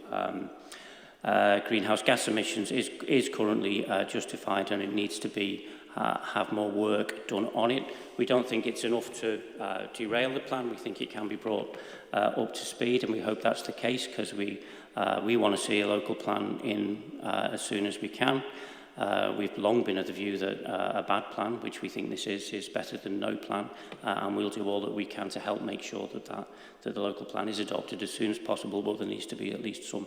greenhouse gas emissions, is currently justified, and it needs to be have more work done on it. We don't think it's enough to derail the plan. We think it can be brought up to speed, and we hope that's the case because we want to see a local plan in as soon as we can. We've long been of the view that a bad plan, which we think this is better than no plan, and we'll do all that we can to help make sure that the local plan is adopted as soon as possible, but there needs to be at least some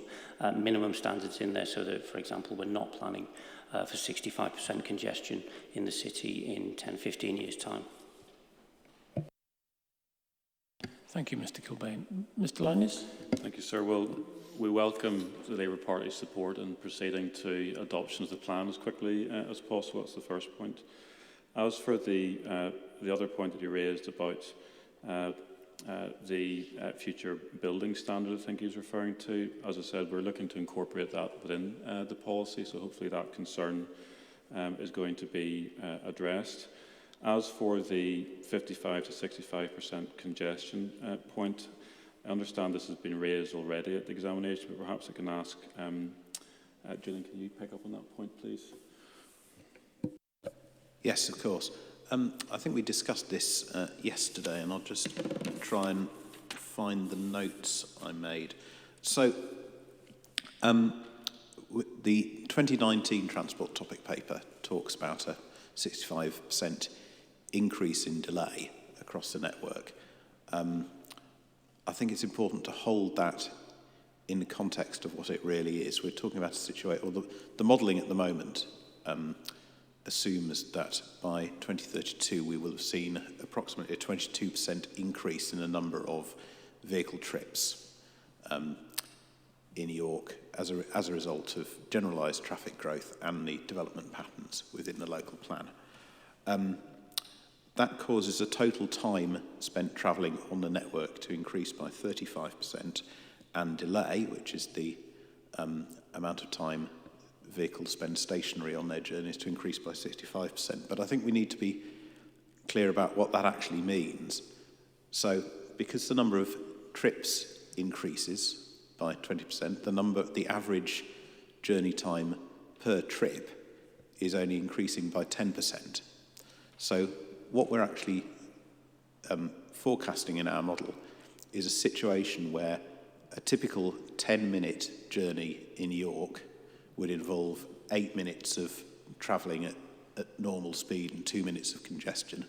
minimum standards in there so that, for example, we're not planning for 65% congestion in the city in 10-15 years' time. Thank you, Mr. Kilbane. Mr. Lyons? Thank you, sir. Well, we welcome the Labour Party's support in proceeding to adoption of the plan as quickly as possible. That's the first point. As for the other point that you raised about the future building standard, I think he's referring to. As I said, we're looking to incorporate that within the policy, so hopefully that concern is going to be addressed. As for the 55 to 65% congestion point, I understand this has been raised already at the examination, but perhaps I can ask, Gillian, can you pick up on that point, please? Yes, of course. I think we discussed this yesterday, and I'll just try and find the notes I made. So, the 2019 transport topic paper talks about a 65% increase in delay across the network. I think it's important to hold that in the context of what it really is. We're talking about a situation, or the modelling at the moment assumes that by 2032 we will have seen approximately a 22% increase in the number of vehicle trips in York as a result of generalised traffic growth and the development patterns within the local plan. That causes a total time spent travelling on the network to increase by 35%, and delay, which is the amount of time vehicles spend stationary on their journeys, to increase by 65%. But I think we need to be clear about what that actually means. So, because the number of trips increases by 20%, the average journey time per trip is only increasing by 10%. So, what we're actually forecasting in our model is a situation where a typical 10-minute journey in York would involve 8 minutes of travelling at normal speed and 2 minutes of congestion.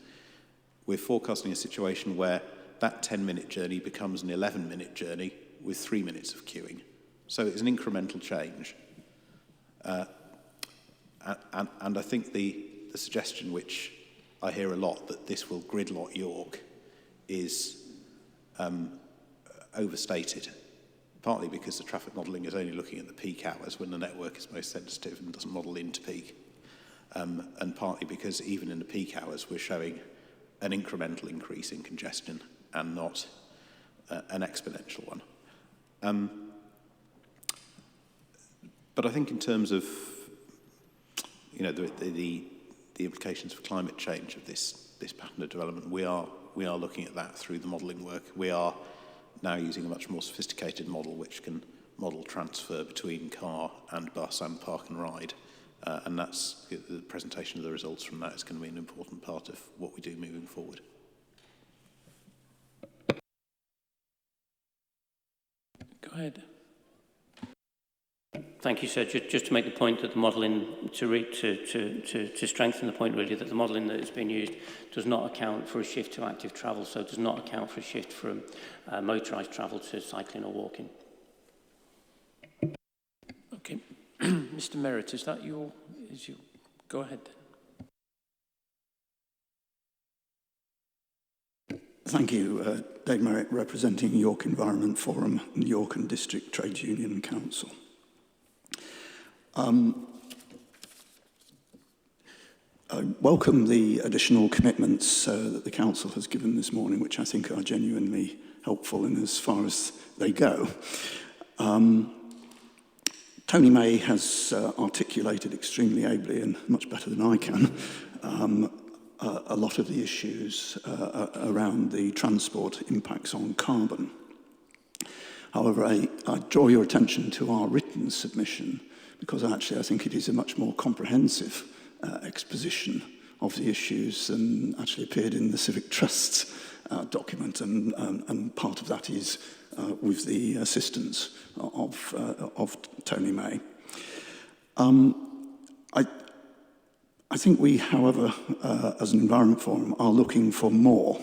We're forecasting a situation where that 10-minute journey becomes an 11-minute journey with 3 minutes of queuing. So it's an incremental change. And I think the suggestion, which I hear a lot, that this will gridlock York, is overstated. Partly because the traffic modelling is only looking at the peak hours when the network is most sensitive and doesn't model into peak. And partly because even in the peak hours we're showing an incremental increase in congestion and not an exponential one. But I think in terms of the implications for climate change of this pattern of development, we are looking at that through the modelling work. We are now using a much more sophisticated model which can model transfer between car and bus and park and ride. And that's the presentation of the results from that is going to be an important part of what we do moving forward. Go ahead. Thank you, sir. Just to make the point that the modelling, to strengthen the point really, that the modelling that is being used does not account for a shift to active travel, so it does not account for a shift from motorised travel to cycling or walking. Okay. Mr. Merritt, is your... Go ahead. Thank you. Dave Merritt, representing York Environment Forum and York and District Trades Union Council. I welcome the additional commitments that the Council has given this morning, which I think are genuinely helpful in as far as they go. Tony May has articulated extremely ably and much better than I can a lot of the issues around the transport impacts on carbon. However, I draw your attention to our written submission, because actually I think it is a much more comprehensive exposition of the issues than actually appeared in the Civic Trust's document, and part of that is with the assistance of Tony May. I think we, however, as an Environment Forum, are looking for more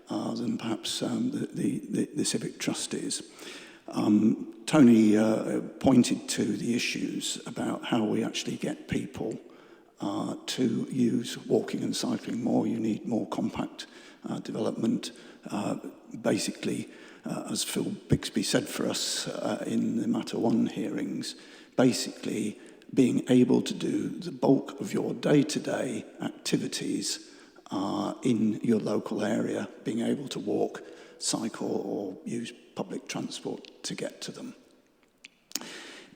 than perhaps the Civic Trust is. Tony pointed to the issues about how we actually get people to use walking and cycling more. You need more compact development. Basically, as Phil Bixby said for us in the Matter 1 hearings, basically being able to do the bulk of your day-to-day activities in your local area, being able to walk cycle or use public transport to get to them.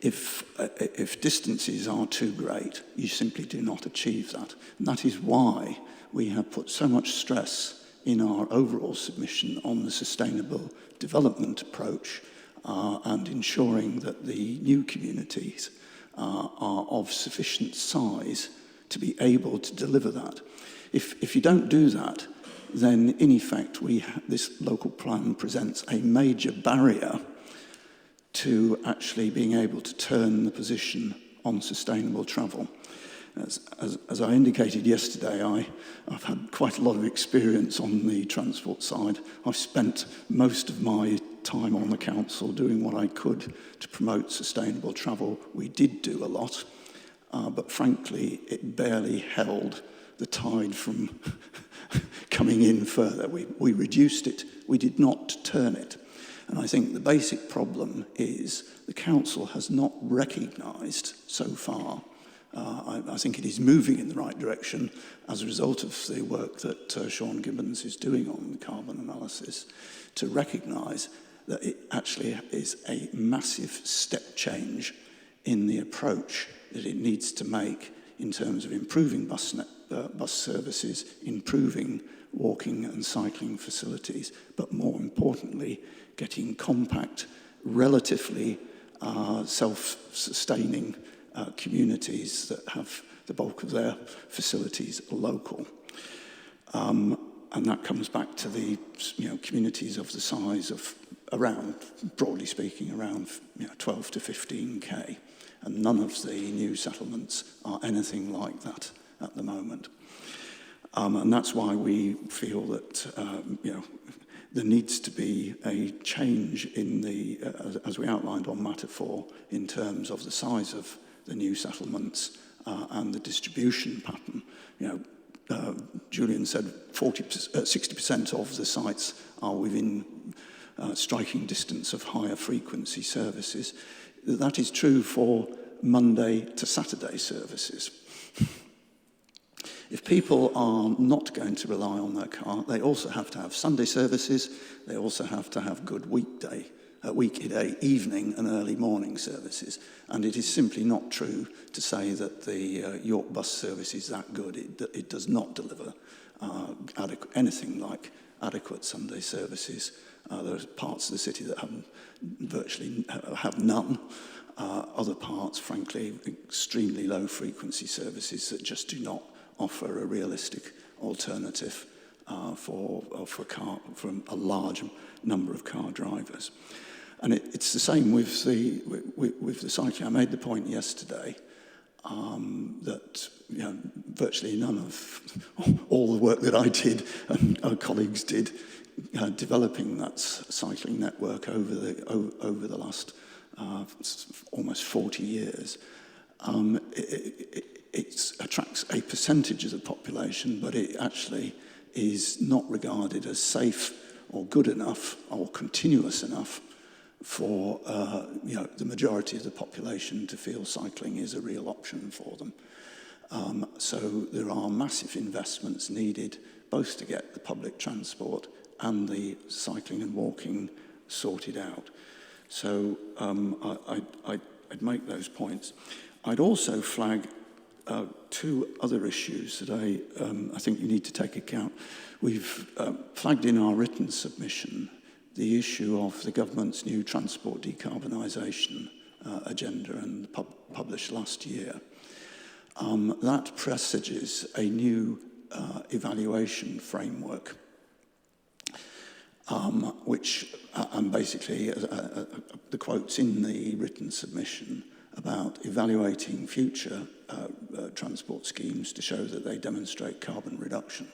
If distances are too great, you simply do not achieve that. And that is why we have put so much stress in our overall submission on the sustainable development approach and ensuring that the new communities are of sufficient size to be able to deliver that. If you don't do that, then in effect this local plan presents a major barrier to actually being able to turn the position on sustainable travel. As I indicated yesterday, I've had quite a lot of experience on the transport side. I've spent most of my time on the council doing what I could to promote sustainable travel. We did do a lot, but frankly, it barely held the tide from coming in further. We reduced it, we did not turn it. And I think the basic problem is the council has not recognised so far. I think it is moving in the right direction as a result of the work that Sean Gibbons is doing on the carbon analysis, to recognise that it actually is a massive step change in the approach that it needs to make in terms of improving bus services, improving walking and cycling facilities, but more importantly, getting compact, relatively self-sustaining communities that have the bulk of their facilities local. And that comes back to the communities of the size of around, broadly speaking, around 12 to 15k. And none of the new settlements are anything like that at the moment. And that's why we feel that there needs to be a change in the, as we outlined on Matter 4, in terms of the size of the new settlements and the distribution pattern. Julian said 60% of the sites are within striking distance of higher frequency services. That is true for Monday to Saturday services. If people are not going to rely on their car, they also have to have Sunday services, they also have to have good weekday, evening and early morning services. And it is simply not true to say that the York bus service is that good. It does not deliver anything like adequate Sunday services. There are parts of the city that virtually have none. Other parts, frankly, extremely low frequency services that just do not offer a realistic alternative for a large number of car drivers. And it's the same with the cycling. I made the point yesterday that virtually none of all the work that I did and our colleagues did developing that cycling network over the last almost 40 years. It attracts a percentage of the population, but it actually is not regarded as safe or good enough or continuous enough for the majority of the population to feel cycling is a real option for them. So there are massive investments needed both to get the public transport and the cycling and walking sorted out. So I'd make those points. I'd also flag two other issues that I think you need to take account. We've flagged in our written submission the issue of the government's new transport decarbonisation agenda and published last year. That presages a new evaluation framework, which and basically the quotes in the written submission about evaluating future transport schemes to show that they demonstrate carbon reduction.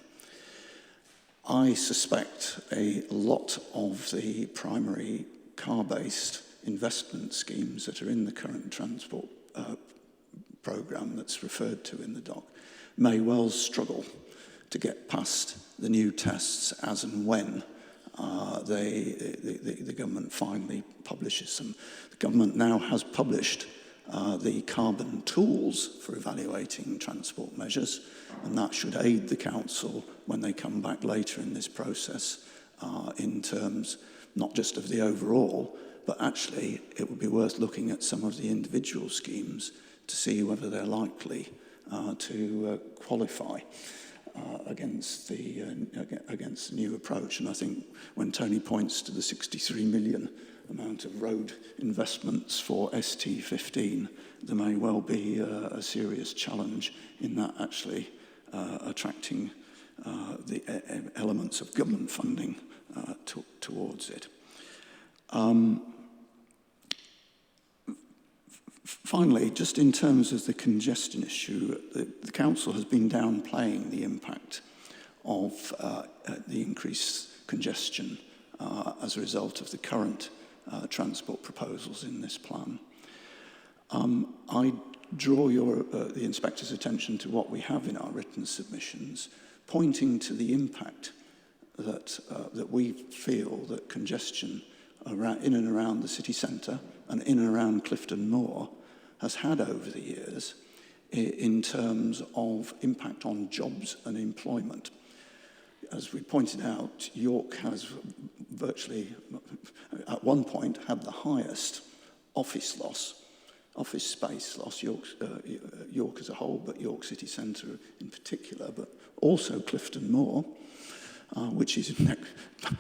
I suspect a lot of the primary car-based investment schemes that are in the current transport programme that's referred to in the doc may well struggle to get past the new tests as and when the government finally publishes them. The government now has published the carbon tools for evaluating transport measures, and that should aid the council when they come back later in this process in terms not just of the overall, but actually it would be worth looking at some of the individual schemes to see whether they're likely to qualify against the new approach. And I think when Tony points to the 63 million amount of road investments for ST15, there may well be a serious challenge in that actually attracting the elements of government funding towards it. Finally, just in terms of the congestion issue, the Council has been downplaying the impact of the increased congestion as a result of the current transport proposals in this plan. I draw the Inspector's attention to what we have in our written submissions, pointing to the impact that we feel that congestion in and around the city centre and in and around Clifton Moor has had over the years in terms of impact on jobs and employment. As we pointed out, York has virtually, at one point, had the highest office space loss, York as a whole, but York City Centre in particular, but also Clifton Moor, which is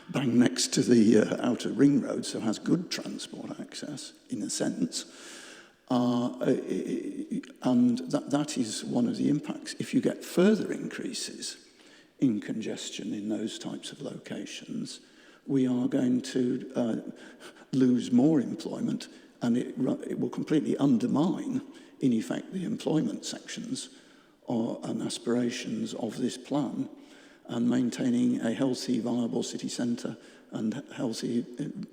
bang next to the outer ring road, so has good transport access, in a sense. And that is one of the impacts. If you get further increases in congestion in those types of locations, we are going to lose more employment, and it will completely undermine, in effect, the employment sections and aspirations of this plan, and maintaining a healthy, viable city centre and healthy,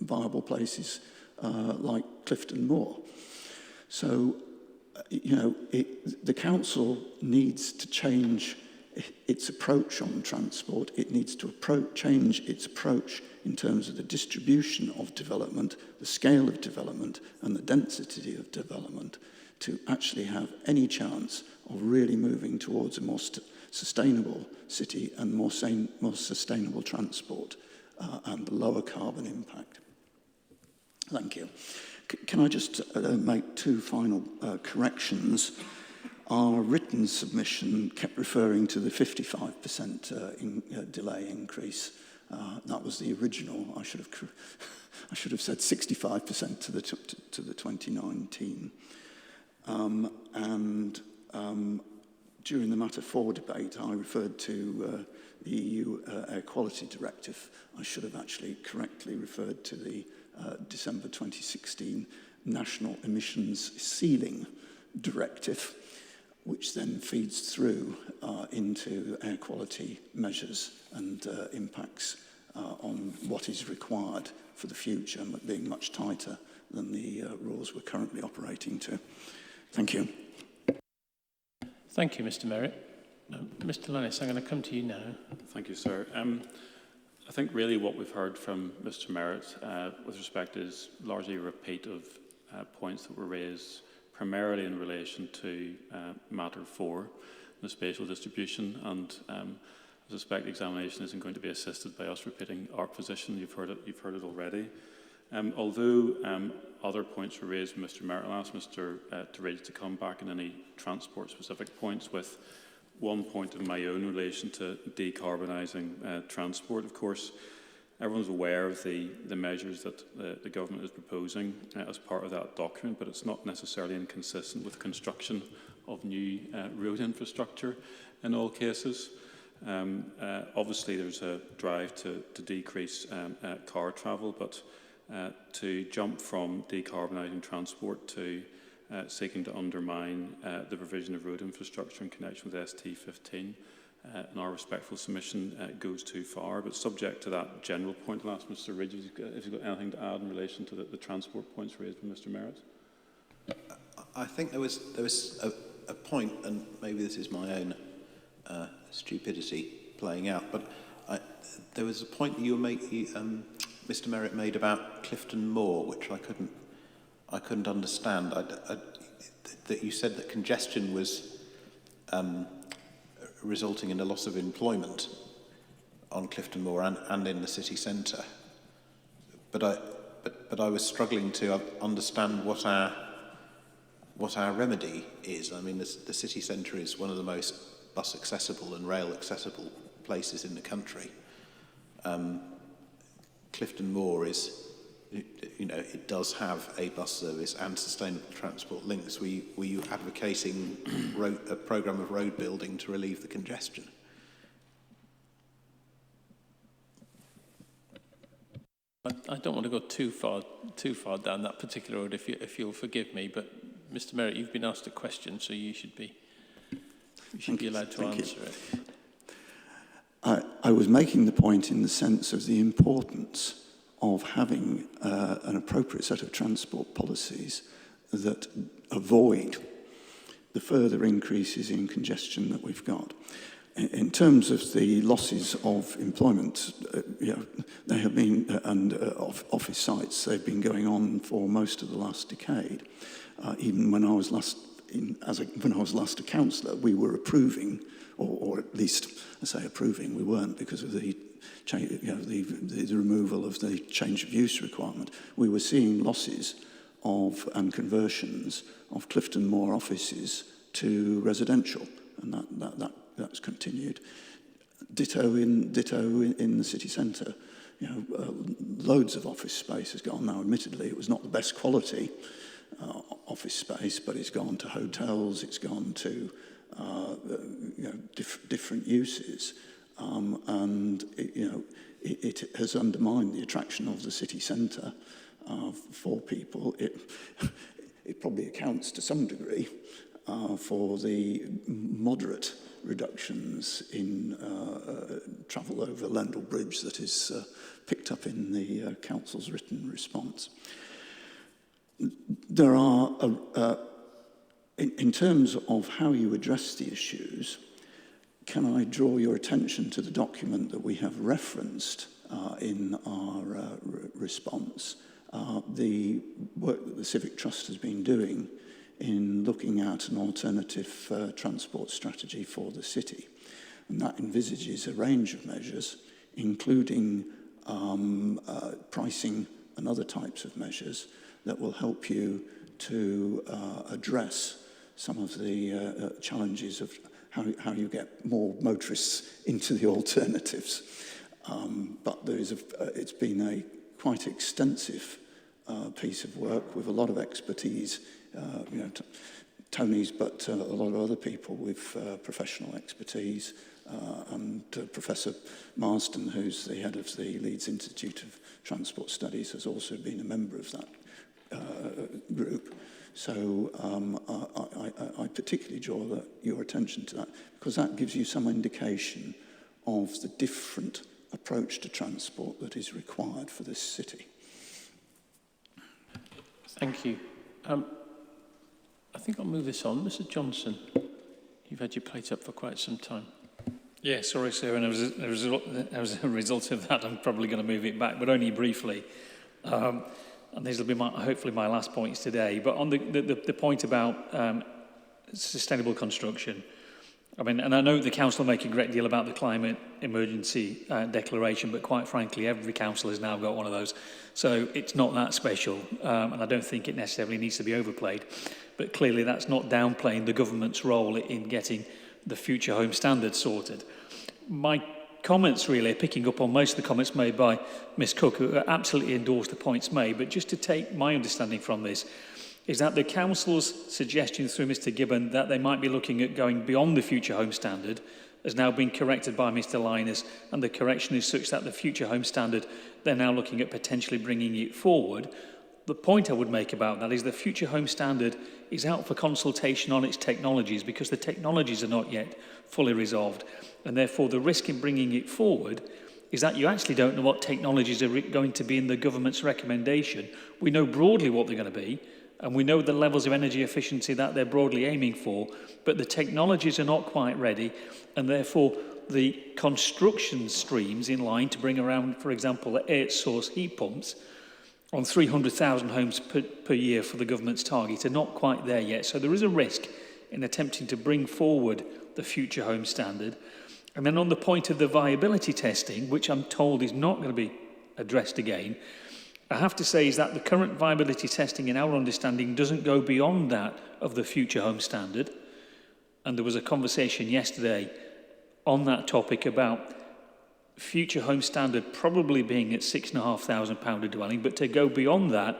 viable places like Clifton Moor. So, the Council needs to change its approach on transport. It needs to change its approach in terms of the distribution of development, the scale of development, and the density of development to actually have any chance of really moving towards a more sustainable city and more sustainable transport and lower carbon impact. Thank you. Can I just make two final corrections? Our written submission kept referring to the 55% delay increase. That was the original. I should have said 65% to the 2019. During the Matter 4 debate, I referred to the EU Air Quality Directive. I should have actually correctly referred to the December 2016 National Emissions Ceiling Directive, which then feeds through into air quality measures and impacts on what is required for the future, being much tighter than the rules we're currently operating to. Thank you. Thank you, Mr. Merritt. Mr. Lannis, I'm going to come to you now. Thank you, sir. I think really what we've heard from Mr. Merritt with respect is largely a repeat of points that were raised primarily in relation to Matter 4, the spatial distribution, and I suspect the examination isn't going to be assisted by us repeating our position. You've heard it already. Although other points were raised from Mr. Merritt, I'll ask Mr. Terridge to come back on any transport-specific points, with one point in my own relation to decarbonising transport. Of course, everyone's aware of the measures that the government is proposing as part of that document, but it's not necessarily inconsistent with construction of new road infrastructure in all cases. Obviously, there's a drive to decrease car travel, but to jump from decarbonising transport to seeking to undermine the provision of road infrastructure in connection with ST15, in our respectful submission, goes too far. But subject to that general point, I'll ask Mr. Ridge if you've got anything to add in relation to the transport points raised by Mr. Merritt. I think there was a point, and maybe this is my own stupidity playing out, but there was a point that Mr. Merritt made about Clifton Moor, which I couldn't understand. That you said that congestion was resulting in a loss of employment on Clifton Moor and in the city centre. But I was struggling to understand what our remedy is. I mean, the city centre is one of the most bus accessible and rail accessible places in the country. Clifton Moor is, it does have a bus service and sustainable transport links. Were you advocating a programme of road building to relieve the congestion? I don't want to go too far down that particular road, if you'll forgive me. But Mr. Merritt, you've been asked a question, so you should be allowed to answer it. I was making the point in the sense of the importance of having an appropriate set of transport policies that avoid the further increases in congestion that we've got. In terms of the losses of employment, they have been, and office sites, they've been going on for most of the last decade. Even when I was last a councillor, we were approving, or at least I say approving, we weren't because of the removal of the change of use requirement. We were seeing losses of and conversions of Clifton Moor offices to residential, and that's continued. Ditto in the city centre. Loads of office space has gone now. Admittedly, it was not the best quality office space, but it's gone to hotels. It's gone to different uses, and it has undermined the attraction of the city centre for people. It probably accounts to some degree for the moderate reductions in travel over Lendal Bridge that is picked up in the council's written response. There are, in terms of how you address the issues, can I draw your attention to the document that we have referenced in our response, the work that the Civic Trust has been doing in looking at an alternative transport strategy for the city. And that envisages a range of measures, including pricing and other types of measures that will help you to address some of the challenges of how you get more motorists into the alternatives. But it's been a quite extensive piece of work with a lot of expertise, Tony's, but a lot of other people with professional expertise, and Professor Marsden, who's the head of the Leeds Institute of Transport Studies, has also been a member of that group. So I particularly draw your attention to that, because that gives you some indication of the different approach to transport that is required for this city. Thank you. I think I'll move this on. Mr. Johnson, you've had your plate up for quite some time. Yeah, sorry, sir. And as a result of that, I'm probably going to move it back, but only briefly. And these will be hopefully my last points today. But on the point about sustainable construction, I mean, and I know the council make a great deal about the climate emergency declaration, but quite frankly, every council has now got one of those. So it's not that special, and I don't think it necessarily needs to be overplayed. But clearly that's not downplaying the government's role in getting the future home standards sorted. My comments really are picking up on most of the comments made by Ms Cook, who absolutely endorsed the points made. But just to take my understanding from this, is that the council's suggestion through Mr Gibbon that they might be looking at going beyond the future home standard has now been corrected by Mr Linus, and the correction is such that the future home standard, they're now looking at potentially bringing it forward. The point I would make about that is the future home standard is out for consultation on its technologies, because the technologies are not yet fully resolved, and therefore the risk in bringing it forward is that you actually don't know what technologies are going to be in the government's recommendation. We know broadly what they're going to be, and we know the levels of energy efficiency that they're broadly aiming for, but the technologies are not quite ready, and therefore the construction streams in line to bring around, for example, air source heat pumps on 300,000 homes per year for the government's target are not quite there yet. So there is a risk in attempting to bring forward the future home standard. And then on the point of the viability testing, which I'm told is not going to be addressed again, I have to say is that the current viability testing, in our understanding, doesn't go beyond that of the Future Home Standard. And there was a conversation yesterday on that topic about Future Home Standard probably being at £6,500 a dwelling, but to go beyond that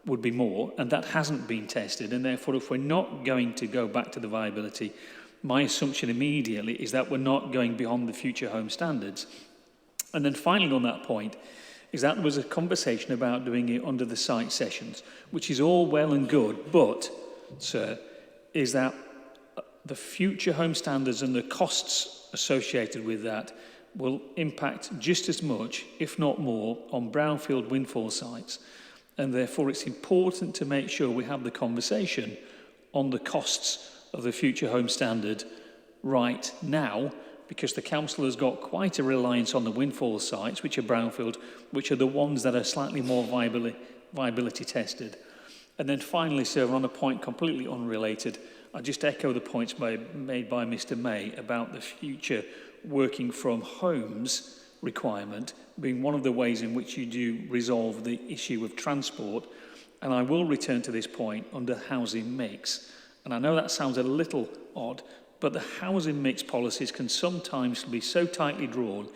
would be more, and that hasn't been tested. And therefore, if we're not going to go back to the viability, my assumption immediately is that we're not going beyond the Future Home Standards. And then finally on that point, is that there was a conversation about doing it under the site sessions, which is all well and good, but, sir, is that the Future Home Standards and the costs associated with that will impact just as much, if not more, on brownfield windfall sites. And therefore it's important to make sure we have the conversation on the costs of the Future Home Standard right now, because the council has got quite a reliance on the windfall sites, which are brownfield, which are the ones that are slightly more viability tested. And then finally, sir, on a point completely unrelated, I just echo the points made by Mr. May about the future working from homes requirement being one of the ways in which you do resolve the issue of transport. And I will return to this point under housing mix. And I know that sounds a little odd, but the housing mix policies can sometimes be so tightly drawn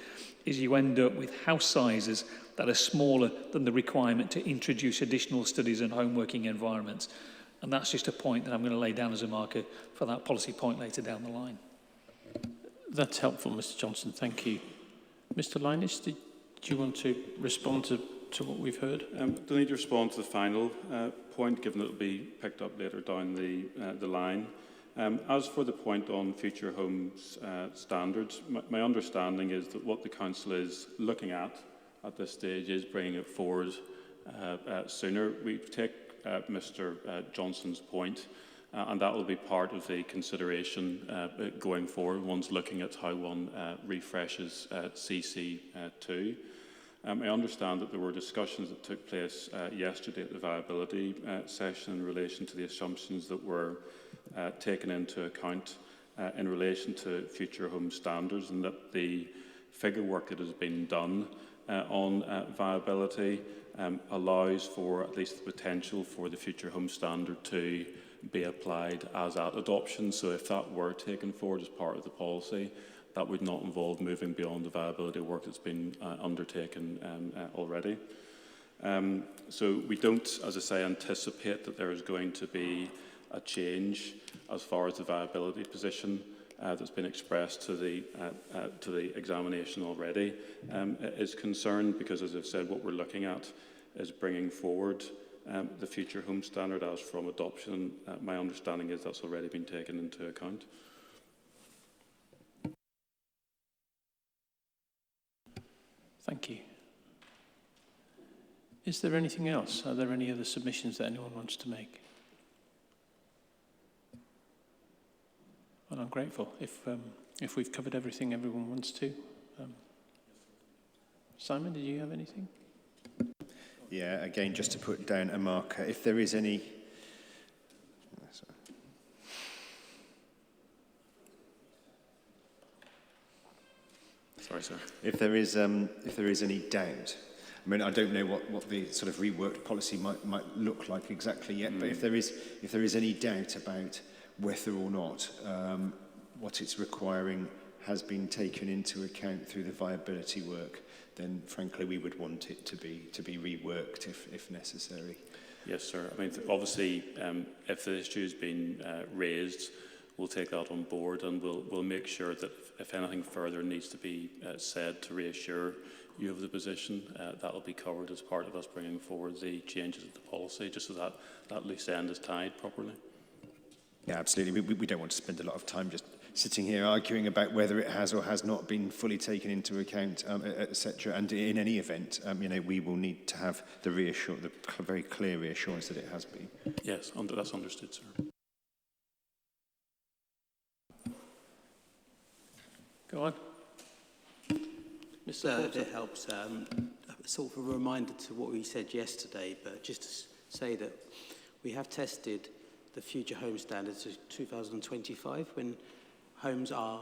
is you end up with house sizes that are smaller than the requirement to introduce additional studies and home working environments. And that's just a point that I'm going to lay down as a marker for that policy point later down the line. That's helpful, Mr. Johnson. Thank you. Mr. Linus, do you want to respond to what we've heard? Do need to respond to the final point, given that it will be picked up later down the line. As for the point on future homes standards, my understanding is that what the council is looking at this stage is bringing it forward sooner. We take Mr. Johnson's point, and that will be part of the consideration going forward. One's looking at how one refreshes CC2. I understand that there were discussions that took place yesterday at the viability session in relation to the assumptions that were taken into account in relation to future home standards, and that the figure work that has been done on viability allows for at least the potential for the future home standard to be applied as at adoption. So if that were taken forward as part of the policy, that would not involve moving beyond the viability work that's been undertaken already. So we don't, as I say, anticipate that there is going to be a change as far as the viability position that's been expressed to the examination already is concerned, because, as I've said, what we're looking at is bringing forward the future home standard as from adoption. My understanding is that's already been taken into account. Thank you. Is there anything else? Are there any other submissions that anyone wants to make? Well, I'm grateful if we've covered everything everyone wants to. Simon, did you have anything? Yeah, again, just to put down a marker, if there is any... Sorry, sir. If there is any doubt, I mean, I don't know what the sort of reworked policy might look like exactly yet, but if there is any doubt about whether or not what it's requiring has been taken into account through the viability work, then frankly we would want it to be reworked if necessary. Yes, sir. I mean, obviously, if the issue has been raised, we'll take that on board, and we'll make sure that if anything further needs to be said to reassure you of the position, that will be covered as part of us bringing forward the changes of the policy, just so that that loose end is tied properly. Yeah, absolutely. We don't want to spend a lot of time just sitting here arguing about whether it has or has not been fully taken into account, etc. And in any event, we will need to have the very clear reassurance that it has been. Yes, that's understood, sir. Go on. Mr. Porter. It helps. Sort of a reminder to what we said yesterday, but just to say that we have tested the future home standards of 2025 when homes are